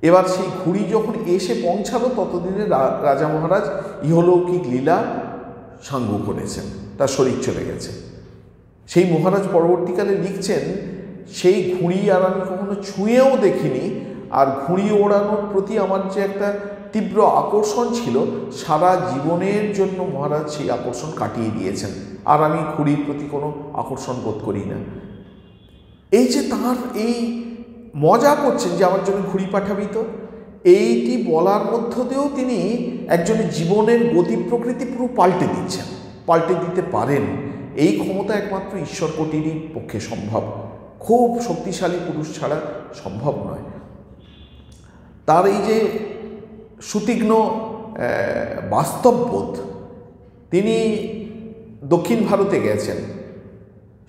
এবার সেই ঘুড়ি যখন এসে পৌঁছালো, ততদিনে রাজা মহারাজ ইহলৌকিক লীলা সাঙ্গ করেছেন, তার শরীর চলে গেছে। সেই মহারাজ পরবর্তীকালে লিখছেন, সেই ঘুড়ি আর আমি কখনো ছুঁয়েও দেখিনি, আর ঘুড়ি ওড়ানোর প্রতি আমার যে একটা তীব্র আকর্ষণ ছিল, সারা জীবনের জন্য মহারাজ সেই আকর্ষণ কাটিয়ে দিয়েছেন, আর আমি ঘুড়ির প্রতি কোনো আকর্ষণ বোধ করি না। এই যে তাঁর এই মজা করছেন যে আমার জন্য ঘুড়ি পাঠাবি, তো এইটি বলার মধ্য দিয়েও তিনি একজনের জীবনের গতি প্রকৃতি পুরো পাল্টে দিচ্ছেন, পাল্টে দিতে পারেন। এই ক্ষমতা একমাত্র ঈশ্বর কোটিরই পক্ষে সম্ভব, খুব শক্তিশালী পুরুষ ছাড়া সম্ভব নয়। তার এই যে সুতীক্ষ্ণ বাস্তববোধ, তিনি দক্ষিণ ভারতে গেছেন,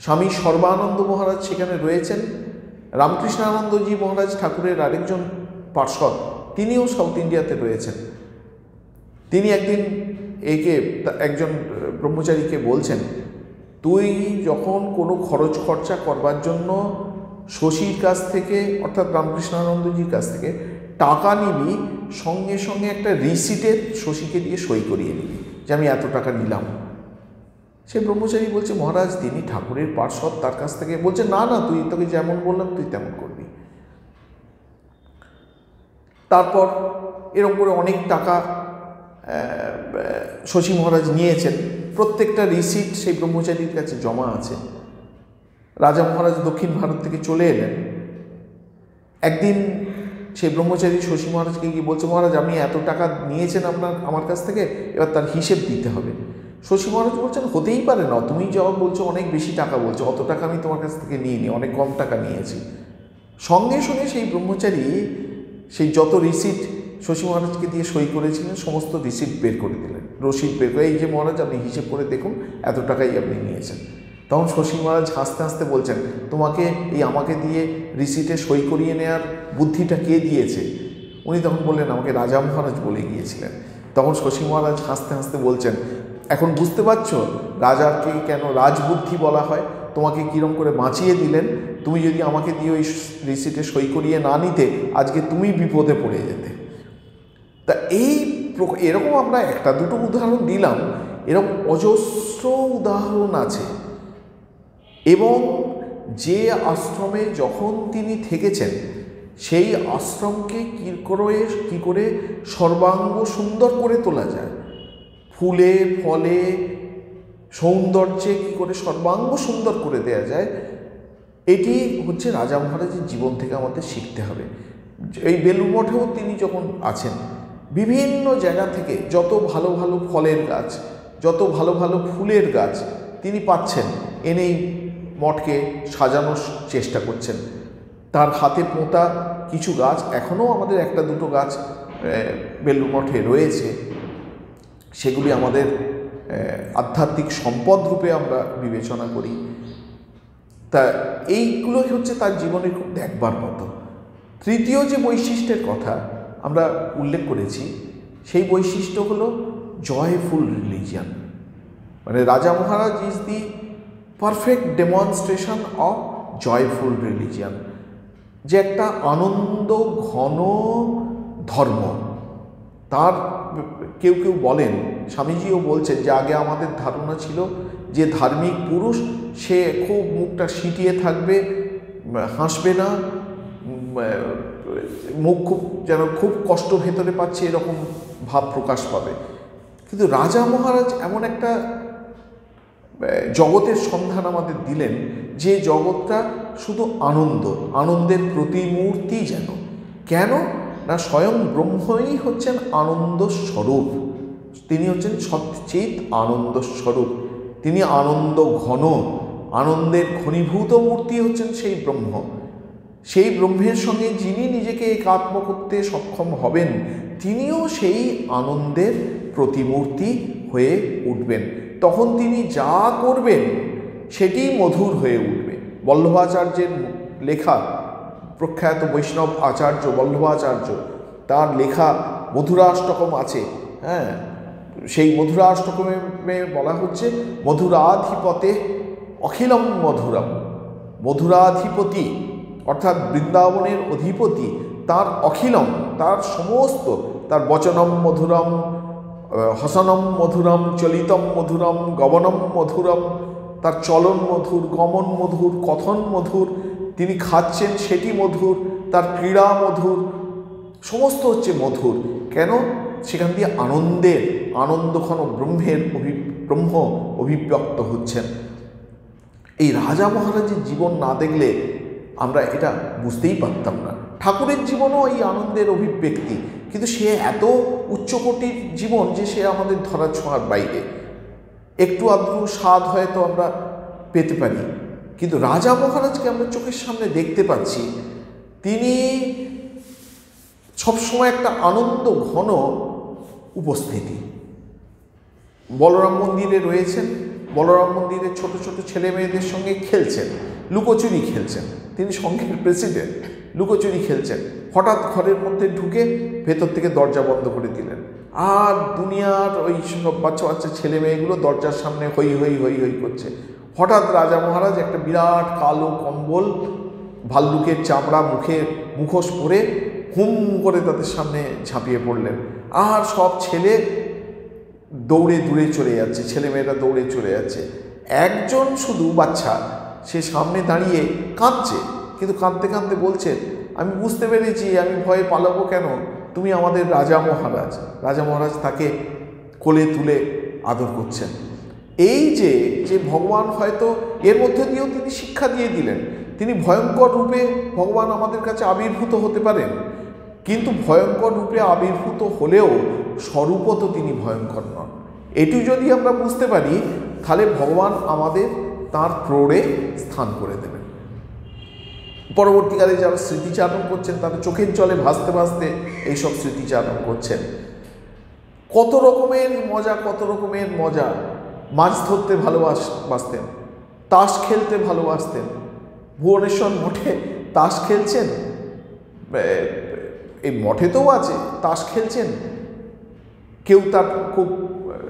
স্বামী সর্বানন্দ মহারাজ সেখানে রয়েছেন, রামকৃষ্ণানন্দজি মহারাজ ঠাকুরের আরেকজন পার্ষদ, তিনিও সাউথ ইন্ডিয়াতে রয়েছেন। তিনি একদিন একজন ব্রহ্মচারীকে বলছেন, তুই যখন কোনো খরচ খরচা করবার জন্য শশীর কাছ থেকে, অর্থাৎ রামকৃষ্ণানন্দজির কাছ থেকে টাকা নিবি, সঙ্গে সঙ্গে একটা রিসিটের শশীকে দিয়ে সই করিয়ে নিবি যে আমি এত টাকা নিলাম। সে ব্রহ্মচারী বলছে, মহারাজ তিনি ঠাকুরের পার্ষদ, তার কাছ থেকে। বলছে, না না, তুই তোকে যেমন বললাম তুই তেমন করবি। তারপর এরকম করে অনেক টাকা শশী মহারাজ নিয়েছেন, প্রত্যেকটা রিসিট সেই ব্রহ্মচারীর কাছে জমা আছে। রাজা মহারাজ দক্ষিণ ভারত থেকে চলে এলেন। একদিন সেই ব্রহ্মচারী শশী মহারাজকে গিয়ে বলছে, মহারাজ আপনি এত টাকা নিয়েছেন আমার কাছ থেকে, এবার তার হিসেব দিতে হবে। শশী মহারাজ বলছেন, হতেই পারে না, তুমি জবাব বলছো অনেক বেশি টাকা বলছো, অত টাকা আমি তোমার কাছ থেকে নিইনি, অনেক কম টাকা নিয়েছি। সঙ্গে সঙ্গে সেই ব্রহ্মচারী সেই যত রিসিট শশী মহারাজকে দিয়ে সই করেছিলেন সমস্ত রিসিট বের করে দিলেন, রসিদ বের করে, এই যে মহারাজ আপনি হিসেব করে দেখুন এত টাকাই আপনি নিয়েছেন। তখন শশী মহারাজ হাসতে হাসতে বলছেন, তোমাকে আমাকে দিয়ে রিসিটে সই করিয়ে নেওয়ার বুদ্ধিটা কে দিয়েছে? উনি তখন বললেন, আমাকে রাজা মহারাজ বলে গিয়েছিলেন। তখন শশী মহারাজ হাসতে হাসতে বলছেন, এখন বুঝতে পারছো রাজাকে কেন রাজবুদ্ধি বলা হয়? তোমাকে কীরকম করে বাঁচিয়ে দিলেন। তুমি যদি আমাকে দিয়ে ওই রিসিটে সই করিয়ে না নিতে, আজকে তুমি বিপদে পড়ে যেতে। তা এরকম আমরা একটা দুটো উদাহরণ দিলাম, এরকম অজস্র উদাহরণ আছে। এবং যে আশ্রমে যখন তিনি থেকেছেন সেই আশ্রমকে কী করে সর্বাঙ্গ সুন্দর করে তোলা যায়, ফুলে ফলে সৌন্দর্যে কী করে সর্বাঙ্গ সুন্দর করে দেয়া যায়, এটি হচ্ছে রাজা মহারাজের জীবন থেকে আমাদের শিখতে হবে। এই বেলুড় মঠেও তিনি যখন আছেন, বিভিন্ন জায়গা থেকে যত ভালো ভালো ফলের গাছ, যত ভালো ভালো ফুলের গাছ তিনি পাচ্ছেন, এনেই মঠকে সাজানোর চেষ্টা করছেন। তার হাতে পোঁতা কিছু গাছ এখনও আমাদের একটা দুটো গাছ বেলুড় মঠে রয়েছে, সেগুলি আমাদের আধ্যাত্মিক সম্পদ রূপে আমরা বিবেচনা করি। তা এইগুলোই হচ্ছে তার জীবনে খুব দেখবার মতো। তৃতীয় যে বৈশিষ্ট্যের কথা আমরা উল্লেখ করেছি, সেই বৈশিষ্ট্য হলো জয়ফুল রিলিজিয়ান। মানে Raja Maharaj is the perfect demonstration of joyful religion, যে একটা আনন্দ ঘন ধর্ম। তার কেউ কেউ বলেন, স্বামীজিও বলছেন যে আগে আমাদের ধারণা ছিল যে ধার্মিক পুরুষ সে খুব মুখটা সিটিয়ে থাকবে, হাসবে না, মুখ খুব কষ্ট ভেতরে পাচ্ছে এরকম ভাব প্রকাশ পাবে। কিন্তু রাজা মহারাজ এমন একটা জগতের সন্ধান আমাদের দিলেন যে জগৎটা শুধু আনন্দের প্রতিমূর্তি। যেন কেন না, স্বয়ং ব্রহ্মই হচ্ছেন আনন্দ স্বরূপ, তিনি হচ্ছেন সচ্চিৎ আনন্দ স্বরূপ, তিনি আনন্দ ঘন, আনন্দের ঘনীভূত মূর্তি হচ্ছেন সেই ব্রহ্ম। সেই ব্রহ্মের সঙ্গে যিনি নিজেকে একাত্ম করতে সক্ষম হবেন, তিনিও সেই আনন্দের প্রতিমূর্তি হয়ে উঠবেন। তখন তিনি যা করবেন সেটি মধুর হয়ে উঠবে। বল্লভাচার্যের লেখা, প্রখ্যাত বৈষ্ণব আচার্য বল্লভাচার্য, তার লেখা মধুরাষ্টকম আছে। হ্যাঁ, সেই মধুরাষ্টকমে বলা হচ্ছে, মধুরাধিপতে অখিলম মধুরম। মধুরাধিপতি অর্থাৎ বৃন্দাবনের অধিপতি, তার অখিলম, তার সমস্ত, তার বচনম মধুরম, হসনম মধুরম, চলিতম মধুরম, গমনম মধুরম, তার চলন মধুর, গমন মধুর, কথন মধুর, তিনি খাচ্ছেন সেটি মধুর, তার ক্রীড়া মধুর, সমস্ত হচ্ছে মধুর। কেন? সেখান দিয়ে আনন্দঘন ব্রহ্ম অভিব্যক্ত হচ্ছেন। এই রাজা মহারাজের জীবন না দেখলে আমরা এটা বুঝতেই পারতাম না। ঠাকুরের জীবনও এই আনন্দের অভিব্যক্তি, কিন্তু সে এত উচ্চকোটির জীবন যে সে আমাদের ধরা ছোঁয়ার বাইরে। একটু আধটু স্বাদ হয়তো আমরা পেতে পারি, কিন্তু রাজা মহারাজকে আমরা চোখের সামনে দেখতে পাচ্ছি, তিনি সবসময় একটা আনন্দ ঘন উপস্থিতি। বলরাম মন্দিরে রয়েছেন, বলরাম মন্দিরে ছোট ছোট ছেলে মেয়েদের সঙ্গে খেলছেন, লুকোচুরি খেলছেন, তিনি সংঘের প্রেসিডেন্ট, লুকোচুরি খেলছেন। হঠাৎ ঘরের মধ্যে ঢুকে ভেতর থেকে দরজা বন্ধ করে দিলেন, আর দুনিয়ার ওই সব বাচ্চা বাচ্চা ছেলে মেয়েগুলো দরজার সামনে হই হই হই হই করছে। হঠাৎ রাজা মহারাজ একটা বিরাট কালো কম্বল, ভাল্লুকের চামড়া মুখোশ পরে হুম করে তাদের সামনে ঝাঁপিয়ে পড়লেন, আর সব ছেলে দৌড়ে দূরে চলে যাচ্ছে, ছেলেমেয়েরা দৌড়ে চলে যাচ্ছে। একজন শুধু বাচ্চা, সে সামনে দাঁড়িয়ে কাঁদছে, কিন্তু কাঁদতে কাঁদতে বলছে, আমি বুঝতে পেরেছি আমি ভয়ে পালাবো কেন, তুমি আমাদের রাজা মহারাজ। রাজা মহারাজ তাকে কোলে তুলে আদর করছেন। এই যে ভগবান হয়তো এর মধ্যে দিয়েও তিনি শিক্ষা দিয়ে দিলেন, তিনি ভয়ঙ্কর রূপে ভগবান আমাদের কাছে আবির্ভূত হতে পারেন, কিন্তু ভয়ঙ্কর রূপে আবির্ভূত হলেও স্বরূপত তিনি ভয়ঙ্কর নন। এটু যদি আমরা বুঝতে পারি, তাহলে ভগবান আমাদের তাঁর প্রৌঢ়ে স্থান করে দেবেন। পরবর্তীকালে যারা স্মৃতিচারণ করছেন, তারা চোখের জলে ভাসতে ভাসতে এইসব স্মৃতিচারণ করছেন। কত রকমের মজা, কত রকমের মজা। মাছ ধরতে ভালোবাসতেন, তাস খেলতে ভালোবাসতেন। ভুবনেশ্বর মঠে তাস খেলছেন, এই মঠেতেও আছে, তাস খেলছেন। কেউ তার খুব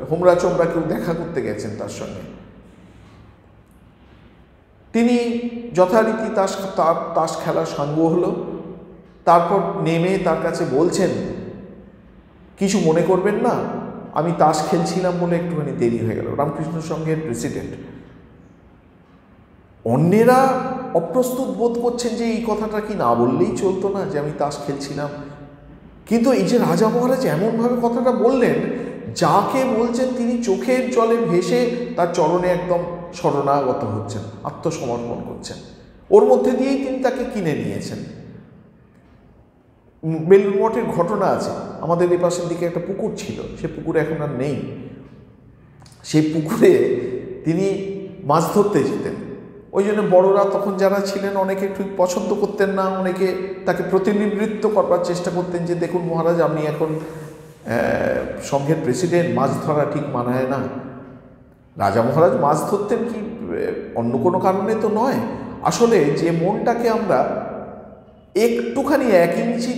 হোমরা চোমরা কেউ দেখা করতে গেছেন তার সঙ্গে, তিনি যথারীতি তাস খেলার সাঙ্গ হলো। তারপর নেমে তার কাছে বলছেন, কিছু মনে করবেন না, আমি তাস খেলছিলাম বলে একটুখানি দেরি হয়ে গেল। রামকৃষ্ণ সংঘের প্রেসিডেন্ট। অন্যেরা অপ্রস্তুত বোধ করছেন যে এই কথাটা কি না বললেই চলতো না, যে আমি তাস খেলছিলাম। কিন্তু এই যে রাজা মহারাজ এমনভাবে কথাটা বললেন, যাকে বলছেন তিনি চোখের জলে ভেসে তার চরণে একদম শরণাগত হচ্ছেন, আত্মসমর্পণ করছেন। ওর মধ্যে দিয়েই তিনি তাকে কিনে নিয়েছেন। বেলুড় মঠের ঘটনা আছে, আমাদের এই পাশের দিকে একটা পুকুর ছিল, সে পুকুরে এখন আর নেই। সেই পুকুরে তিনি মাছ ধরতে যেতেন। ওই জন্য বড়রা তখন যারা ছিলেন অনেকে ঠিক পছন্দ করতেন না, অনেকে তাকে প্রতিনিবৃত্ত করবার চেষ্টা করতেন যে দেখুন মহারাজ, আপনি এখন সংঘের প্রেসিডেন্ট, মাছ ধরা ঠিক মানায় না। রাজা মহারাজ মাছ ধরতেন কি অন্য কোনো কারণে তো নয়। আসলে যে মনটাকে আমরা একটুখানি 1 ইঞ্চি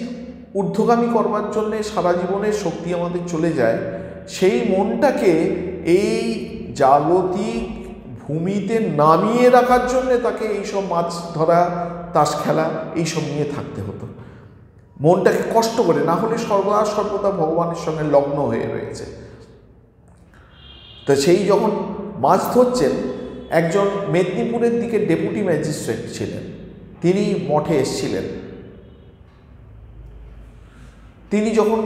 ঊর্ধ্বগামী করবার জন্যে সারা জীবনের শক্তি আমাদের চলে যায়, সেই মনটাকে এই জাগতিক ভূমিতে নামিয়ে রাখার জন্যে তাকে এইসব মাছ ধরা, তাস খেলা এইসব নিয়ে থাকতে হতো। মনটাকে কষ্ট করে, না হলে সর্বদা ভগবানের সঙ্গে লগ্ন হয়ে রয়েছে। তা সেই যখন মাছ ধরছেন, একজন মেদিনীপুরের দিকে ডেপুটি ম্যাজিস্ট্রেট ছিলেন, তিনি মঠে এসেছিলেন। তিনি যখন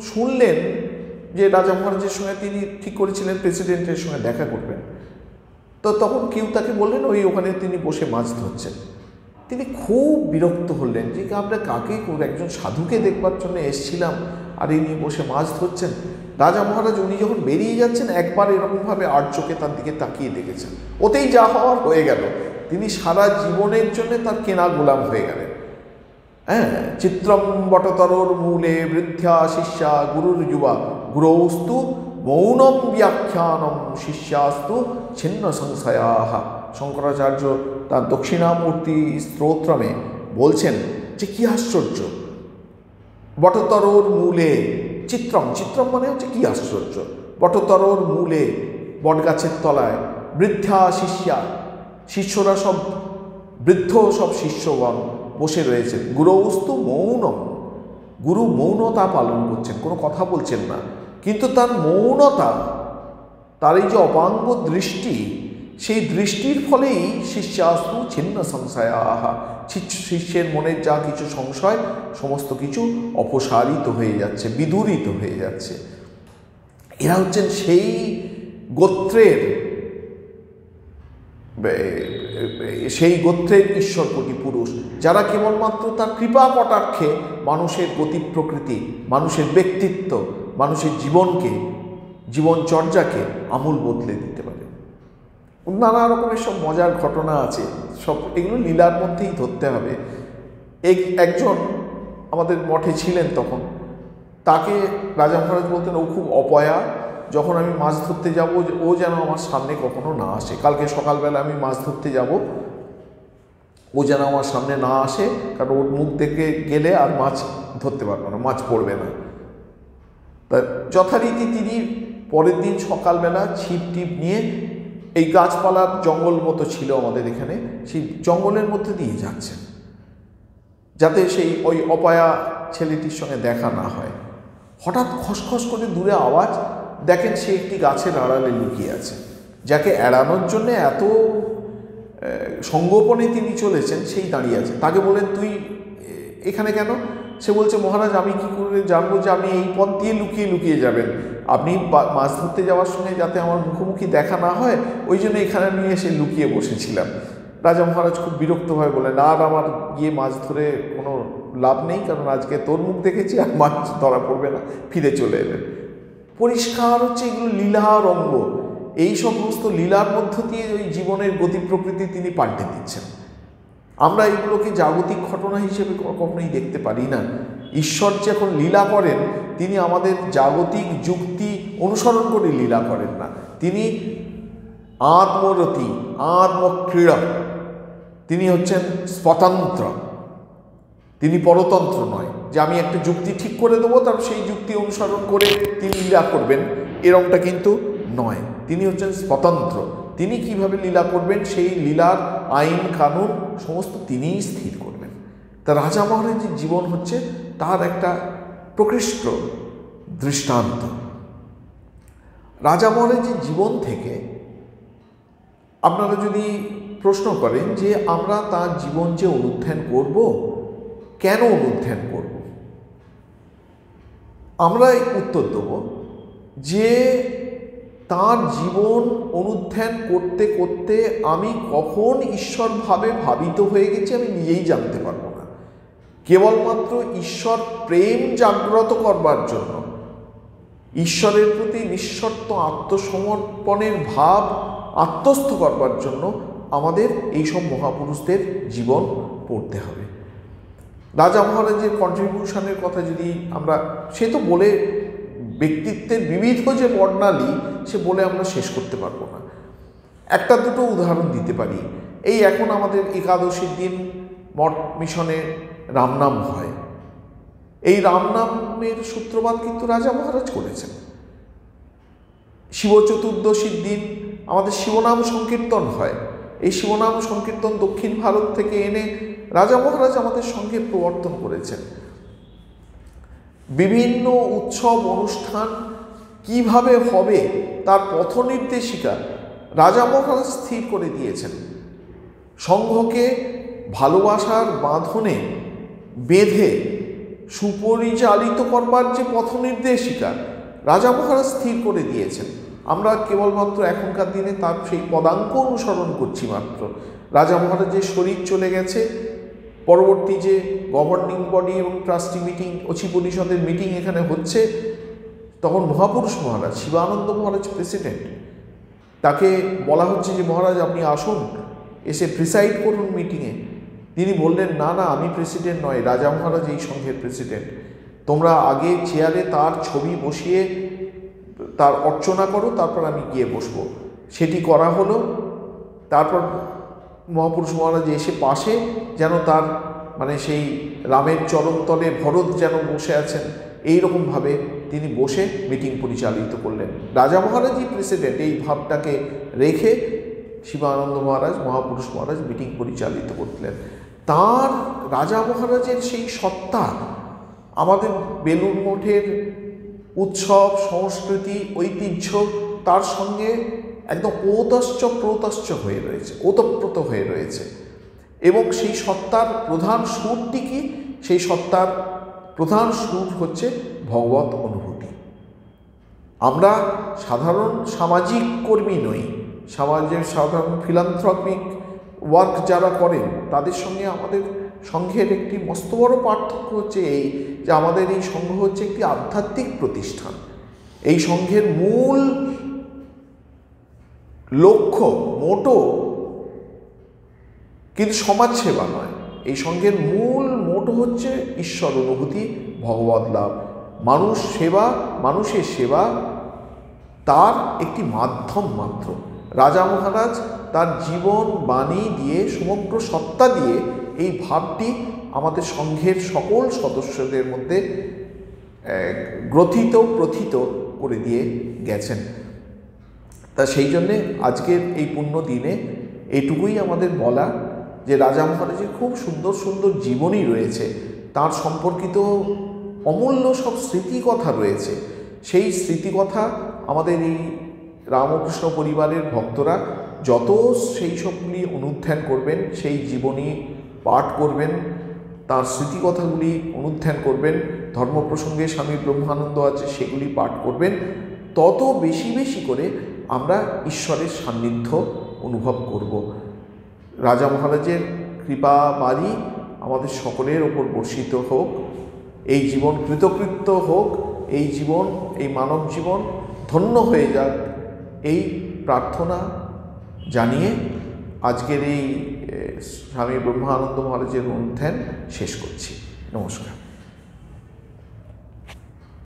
শুনলেন যে রাজা মহারাজের সঙ্গে তিনি ঠিক করেছিলেন প্রেসিডেন্টের সঙ্গে দেখা করবেন, তো তখন কেউ তাকে বললেন ওখানে তিনি বসে মাছ ধরছেন। তিনি খুব বিরক্ত হলেন যে আমরা কাকে, একজন সাধুকে দেখবার জন্য এসেছিলাম আর ইনি বসে মাছ ধরছেন। রাজা মহারাজ উনি যখন বেরিয়ে যাচ্ছেন, একবার এরকমভাবে আর চোখে তার দিকে তাকিয়ে দেখেছেন, ওতেই যা হওয়ার হয়ে গেল। তিনি সারা জীবনের জন্য তার কেনা গোলাম হয়ে গেলেন। হ্যাঁ, চিত্রম বটতরোর মূলে বৃদ্ধা শিষ্যা গুরুর যুবা গুরৌস্তু মৌনম ব্যাখ্যানম শিষ্যাস্তু ছিন্ন সংশয়াহ। শঙ্করাচার্য তার দক্ষিণামূর্তি স্তোত্রমে বলছেন যে কি আশ্চর্য, বটতরোর মূলে চিত্রম, চিত্রম মানে হচ্ছে কি আশ্চর্য, বটতরোর মূলে বটগাছের তলায় বৃদ্ধা শিষ্যা, শিষ্যরা সব বৃদ্ধ সব শিষ্যগণ বসে রয়েছেন। গুরৌস্তু মৌনম, গুরু মৌনতা পালন করছেন, কোনো কথা বলছেন না, কিন্তু তার মৌনতা, তার এই যে অপাঙ্গ দৃষ্টি, সেই দৃষ্টির ফলেই শিষ্যাস্তু ছিন্ন সংশয়াহা, শিষ্যের মনের যা কিছু সংশয় সমস্ত কিছু অপসারিত হয়ে যাচ্ছে, বিদূরিত হয়ে যাচ্ছে। এরা হচ্ছেন সেই গোত্রের ঈশ্বরকোটি পুরুষ, যারা কেবলমাত্র তার কৃপা কটাক্ষে মানুষের গতি প্রকৃতি, মানুষের ব্যক্তিত্ব, মানুষের জীবনকে, জীবনচর্যাকে আমূল বদলে দিতে পারে। নানা রকমের সব মজার ঘটনা আছে, সব এগুলো লীলার মধ্যেই ধরতে হবে। একজন আমাদের মঠে ছিলেন তখন, তাকে রাজা মহারাজ বলতেন ও খুব অপয়া, যখন আমি মাছ ধরতে যাব ও যেন আমার সামনে কখনো না আসে। কালকে সকালবেলা আমি মাছ ধরতে যাব, ও যেন আমার সামনে না আসে, কারণ ওর মুখ দেখে গেলে আর মাছ ধরতে পারবো না, মাছ পড়বে না। তা যথারীতি তিনি পরের দিন সকালবেলা ছিপ টিপ নিয়ে এই গাছপালার জঙ্গল মতো ছিল আমাদের এখানে, সেই জঙ্গলের মধ্যে দিয়ে যাচ্ছেন, যাতে সেই ওই অপয়া ছেলেটির সঙ্গে দেখা না হয়। হঠাৎ খসখস করে দূরে আওয়াজ, দেখেন সে একটি গাছের আড়ালে লুকিয়ে আছে। যাকে এড়ানোর জন্য এত সঙ্গোপনে তিনি চলেছেন, সেই দাঁড়িয়ে আছে। তাকে বলেন তুই এখানে কেন? সে বলছে মহারাজ আমি কি করে জানবো যে আপনি এই পথ দিয়ে লুকিয়ে লুকিয়ে যাবেন, আপনি মাছ ধরতে যাওয়ার সময় যাতে আমার মুখোমুখি দেখা না হয় ওই জন্য এখানে নিয়ে এসে লুকিয়ে বসেছিলাম। রাজা মহারাজ খুব বিরক্ত হয়ে বলেন আর আমার গিয়ে মাছ ধরে কোনো লাভ নেই, কারণ আজকে তোর মুখ দেখেছি আর মাছ ধরা পড়বে না, ফিরে চলে এলেন। পরিষ্কার হচ্ছে এগুলো লীলার অঙ্গ। এই সমস্ত লীলার মধ্য দিয়ে ওই জীবনের গতি প্রকৃতি তিনি পাল্টে দিচ্ছেন। আমরা এগুলোকে জাগতিক ঘটনা হিসেবে কখনোই দেখতে পারি না। ঈশ্বর যখন লীলা করেন, তিনি আমাদের জাগতিক যুক্তি অনুসরণ করে লীলা করেন না। তিনি আত্মরতি, আত্মক্রীড়া, তিনি হচ্ছেন স্বতন্ত্র, তিনি পরতন্ত্র নয় যে আমি একটা যুক্তি ঠিক করে দেবো তার সেই যুক্তি অনুসরণ করে তিনি লীলা করবেন, এরকমটা কিন্তু নয়। তিনি হচ্ছেন স্বতন্ত্র। তিনি কিভাবে লীলা করবেন সেই লীলার আইন কানুন সমস্ত তিনিই স্থির করবেন। তা রাজা মহারাজের জীবন হচ্ছে তার একটা প্রকৃষ্ট দৃষ্টান্ত। রাজা মহারাজের জীবন থেকে আপনারা যদি প্রশ্ন করেন যে আমরা তার জীবন যে অনুধ্যান করব, কেন অনুধ্যান করব, আমরা উত্তর দেব যে তার জীবন অনুধ্যান করতে করতে আমি কখন ঈশ্বরভাবে ভাবিত হয়ে গেছি আমি নিজেই জানতে পারবো না। কেবলমাত্র ঈশ্বর প্রেম জাগ্রত করবার জন্য, ঈশ্বরের প্রতি নিঃশর্ত আত্মসমর্পণের ভাব আত্মস্থ করবার জন্য আমাদের এইসব মহাপুরুষদের জীবন পড়তে হবে। রাজা মহারাজের কন্ট্রিবিউশনের কথা যদি আমরা, সে তো বলে ব্যক্তিত্বের বিবিধ যে বর্ণালী সে বলে আমরা শেষ করতে পারবো না। একটা দুটো উদাহরণ দিতে পারি। এই এখন আমাদের একাদশীর দিন মঠ মিশনে রামনাম হয়। এই রামনামের সূত্রপাত কিন্তু রাজা মহারাজ করেছেন। শিব চতুর্দশীর দিন আমাদের শিবনাম সংকীর্তন হয়। এই শিবনাম সংকীর্তন দক্ষিণ ভারত থেকে এনে রাজা মহারাজ আমাদের সঙ্গে প্রবর্তন করেছেন। বিভিন্ন উৎসব অনুষ্ঠান কিভাবে হবে তার পথ নির্দেশিকা রাজা মহারাজ স্থির করে দিয়েছেন। সংঘকে ভালোবাসার বাঁধনে বেঁধে সুপরিচালিত করবার যে পথ নির্দেশিকা রাজা মহারাজ স্থির করে দিয়েছেন। আমরা কেবলমাত্র এখনকার দিনে তার সেই পদাঙ্ক অনুসরণ করছি মাত্র। রাজা মহারাজের শরীর চলে গেছে, পরবর্তী যে গভর্নিং বডি এবং ট্রাস্টি মিটিং, অচি পরিষদের মিটিং এখানে হচ্ছে, তখন মহাপুরুষ মহারাজ শিবানন্দ মহারাজ প্রেসিডেন্ট, তাকে বলা হচ্ছে যে মহারাজ আপনি আসুন, এসে প্রিসাইড করুন মিটিংয়ে। তিনি বললেন না না, আমি প্রেসিডেন্ট নয়, রাজা মহারাজ এই সংঘের প্রেসিডেন্ট। তোমরা আগে চেয়ারে তার ছবি বসিয়ে তার অর্চনা করো, তারপর আমি গিয়ে বসবো। সেটি করা হলো। তারপর মহাপুরুষ মহারাজ এসে পাশে যেন তার মানে সেই রামের চরণতলে ভরত যেন বসে আছেন, এই রকমভাবে তিনি বসে মিটিং পরিচালিত করলেন। রাজা মহারাজই প্রেসিডেন্ট, এই ভাবটাকে রেখে শিবানন্দ মহারাজ মহাপুরুষ মহারাজ মিটিং পরিচালিত করলেন। তার রাজা মহারাজের সেই সত্তা আমাদের বেলুড় মঠের উৎসব সংস্কৃতি ঐতিহ্য তার সঙ্গে একদম প্রতশ্চ হয়ে রয়েছে, ওতপ্রোত হয়ে রয়েছে। এবং সেই সত্তার প্রধান সুরটি কি? সেই সত্তার প্রধান সুর হচ্ছে ভগবত অনুভূতি। আমরা সাধারণ সামাজিক কর্মী নই, সমাজের সাধারণ ফিলান্থ্রপিক ওয়ার্ক যারা করেন তাদের সঙ্গে আমাদের সংঘের একটি মস্ত বড় পার্থক্য হচ্ছে এই যে আমাদের এই সংঘ হচ্ছে একটি আধ্যাত্মিক প্রতিষ্ঠান। এই সংঘের মূল লক্ষ্য মোটো কিন্তু সমাজসেবা নয়। এই সংঘের মূল মোটো হচ্ছে ঈশ্বর অনুভূতি, ভগবত লাভ, মানুষ সেবা, মানুষের সেবা তার একটি মাধ্যম মাত্র। রাজা মহারাজ তার জীবন বাণী দিয়ে সমগ্র সত্তা দিয়ে এই ভাবটি আমাদের সংঘের সকল সদস্যদের মধ্যে গ্রথিত প্রথিত করে দিয়ে গেছেন। তা সেই জন্যে আজকের এই পুণ্য দিনে এটুকুই আমাদের বলা যে রাজা মহারাজের খুব সুন্দর সুন্দর জীবনী রয়েছে, তার সম্পর্কিত অমূল্য সব স্মৃতিকথা রয়েছে। সেই স্মৃতিকথা আমাদের এই রামকৃষ্ণ পরিবারের ভক্তরা যত সেই সবগুলি অনুধ্যান করবেন, সেই জীবনী পাঠ করবেন, তার স্মৃতিকথাগুলি অনুধ্যান করবেন, ধর্ম প্রসঙ্গে স্বামী ব্রহ্মানন্দ আছে সেগুলি পাঠ করবেন, তত বেশি বেশি করে আমরা ঈশ্বরের সান্নিধ্য অনুভব করব। রাজা মহারাজের কৃপা বাড়ি আমাদের সকলের ওপর বর্ষিত হোক। এই জীবন কৃতকৃত্য হোক, এই জীবন, এই মানব জীবন ধন্য হয়ে যাক, এই প্রার্থনা জানিয়ে আজকের এই স্বামী ব্রহ্মানন্দ মহারাজের অনুধ্যান শেষ করছি। নমস্কার।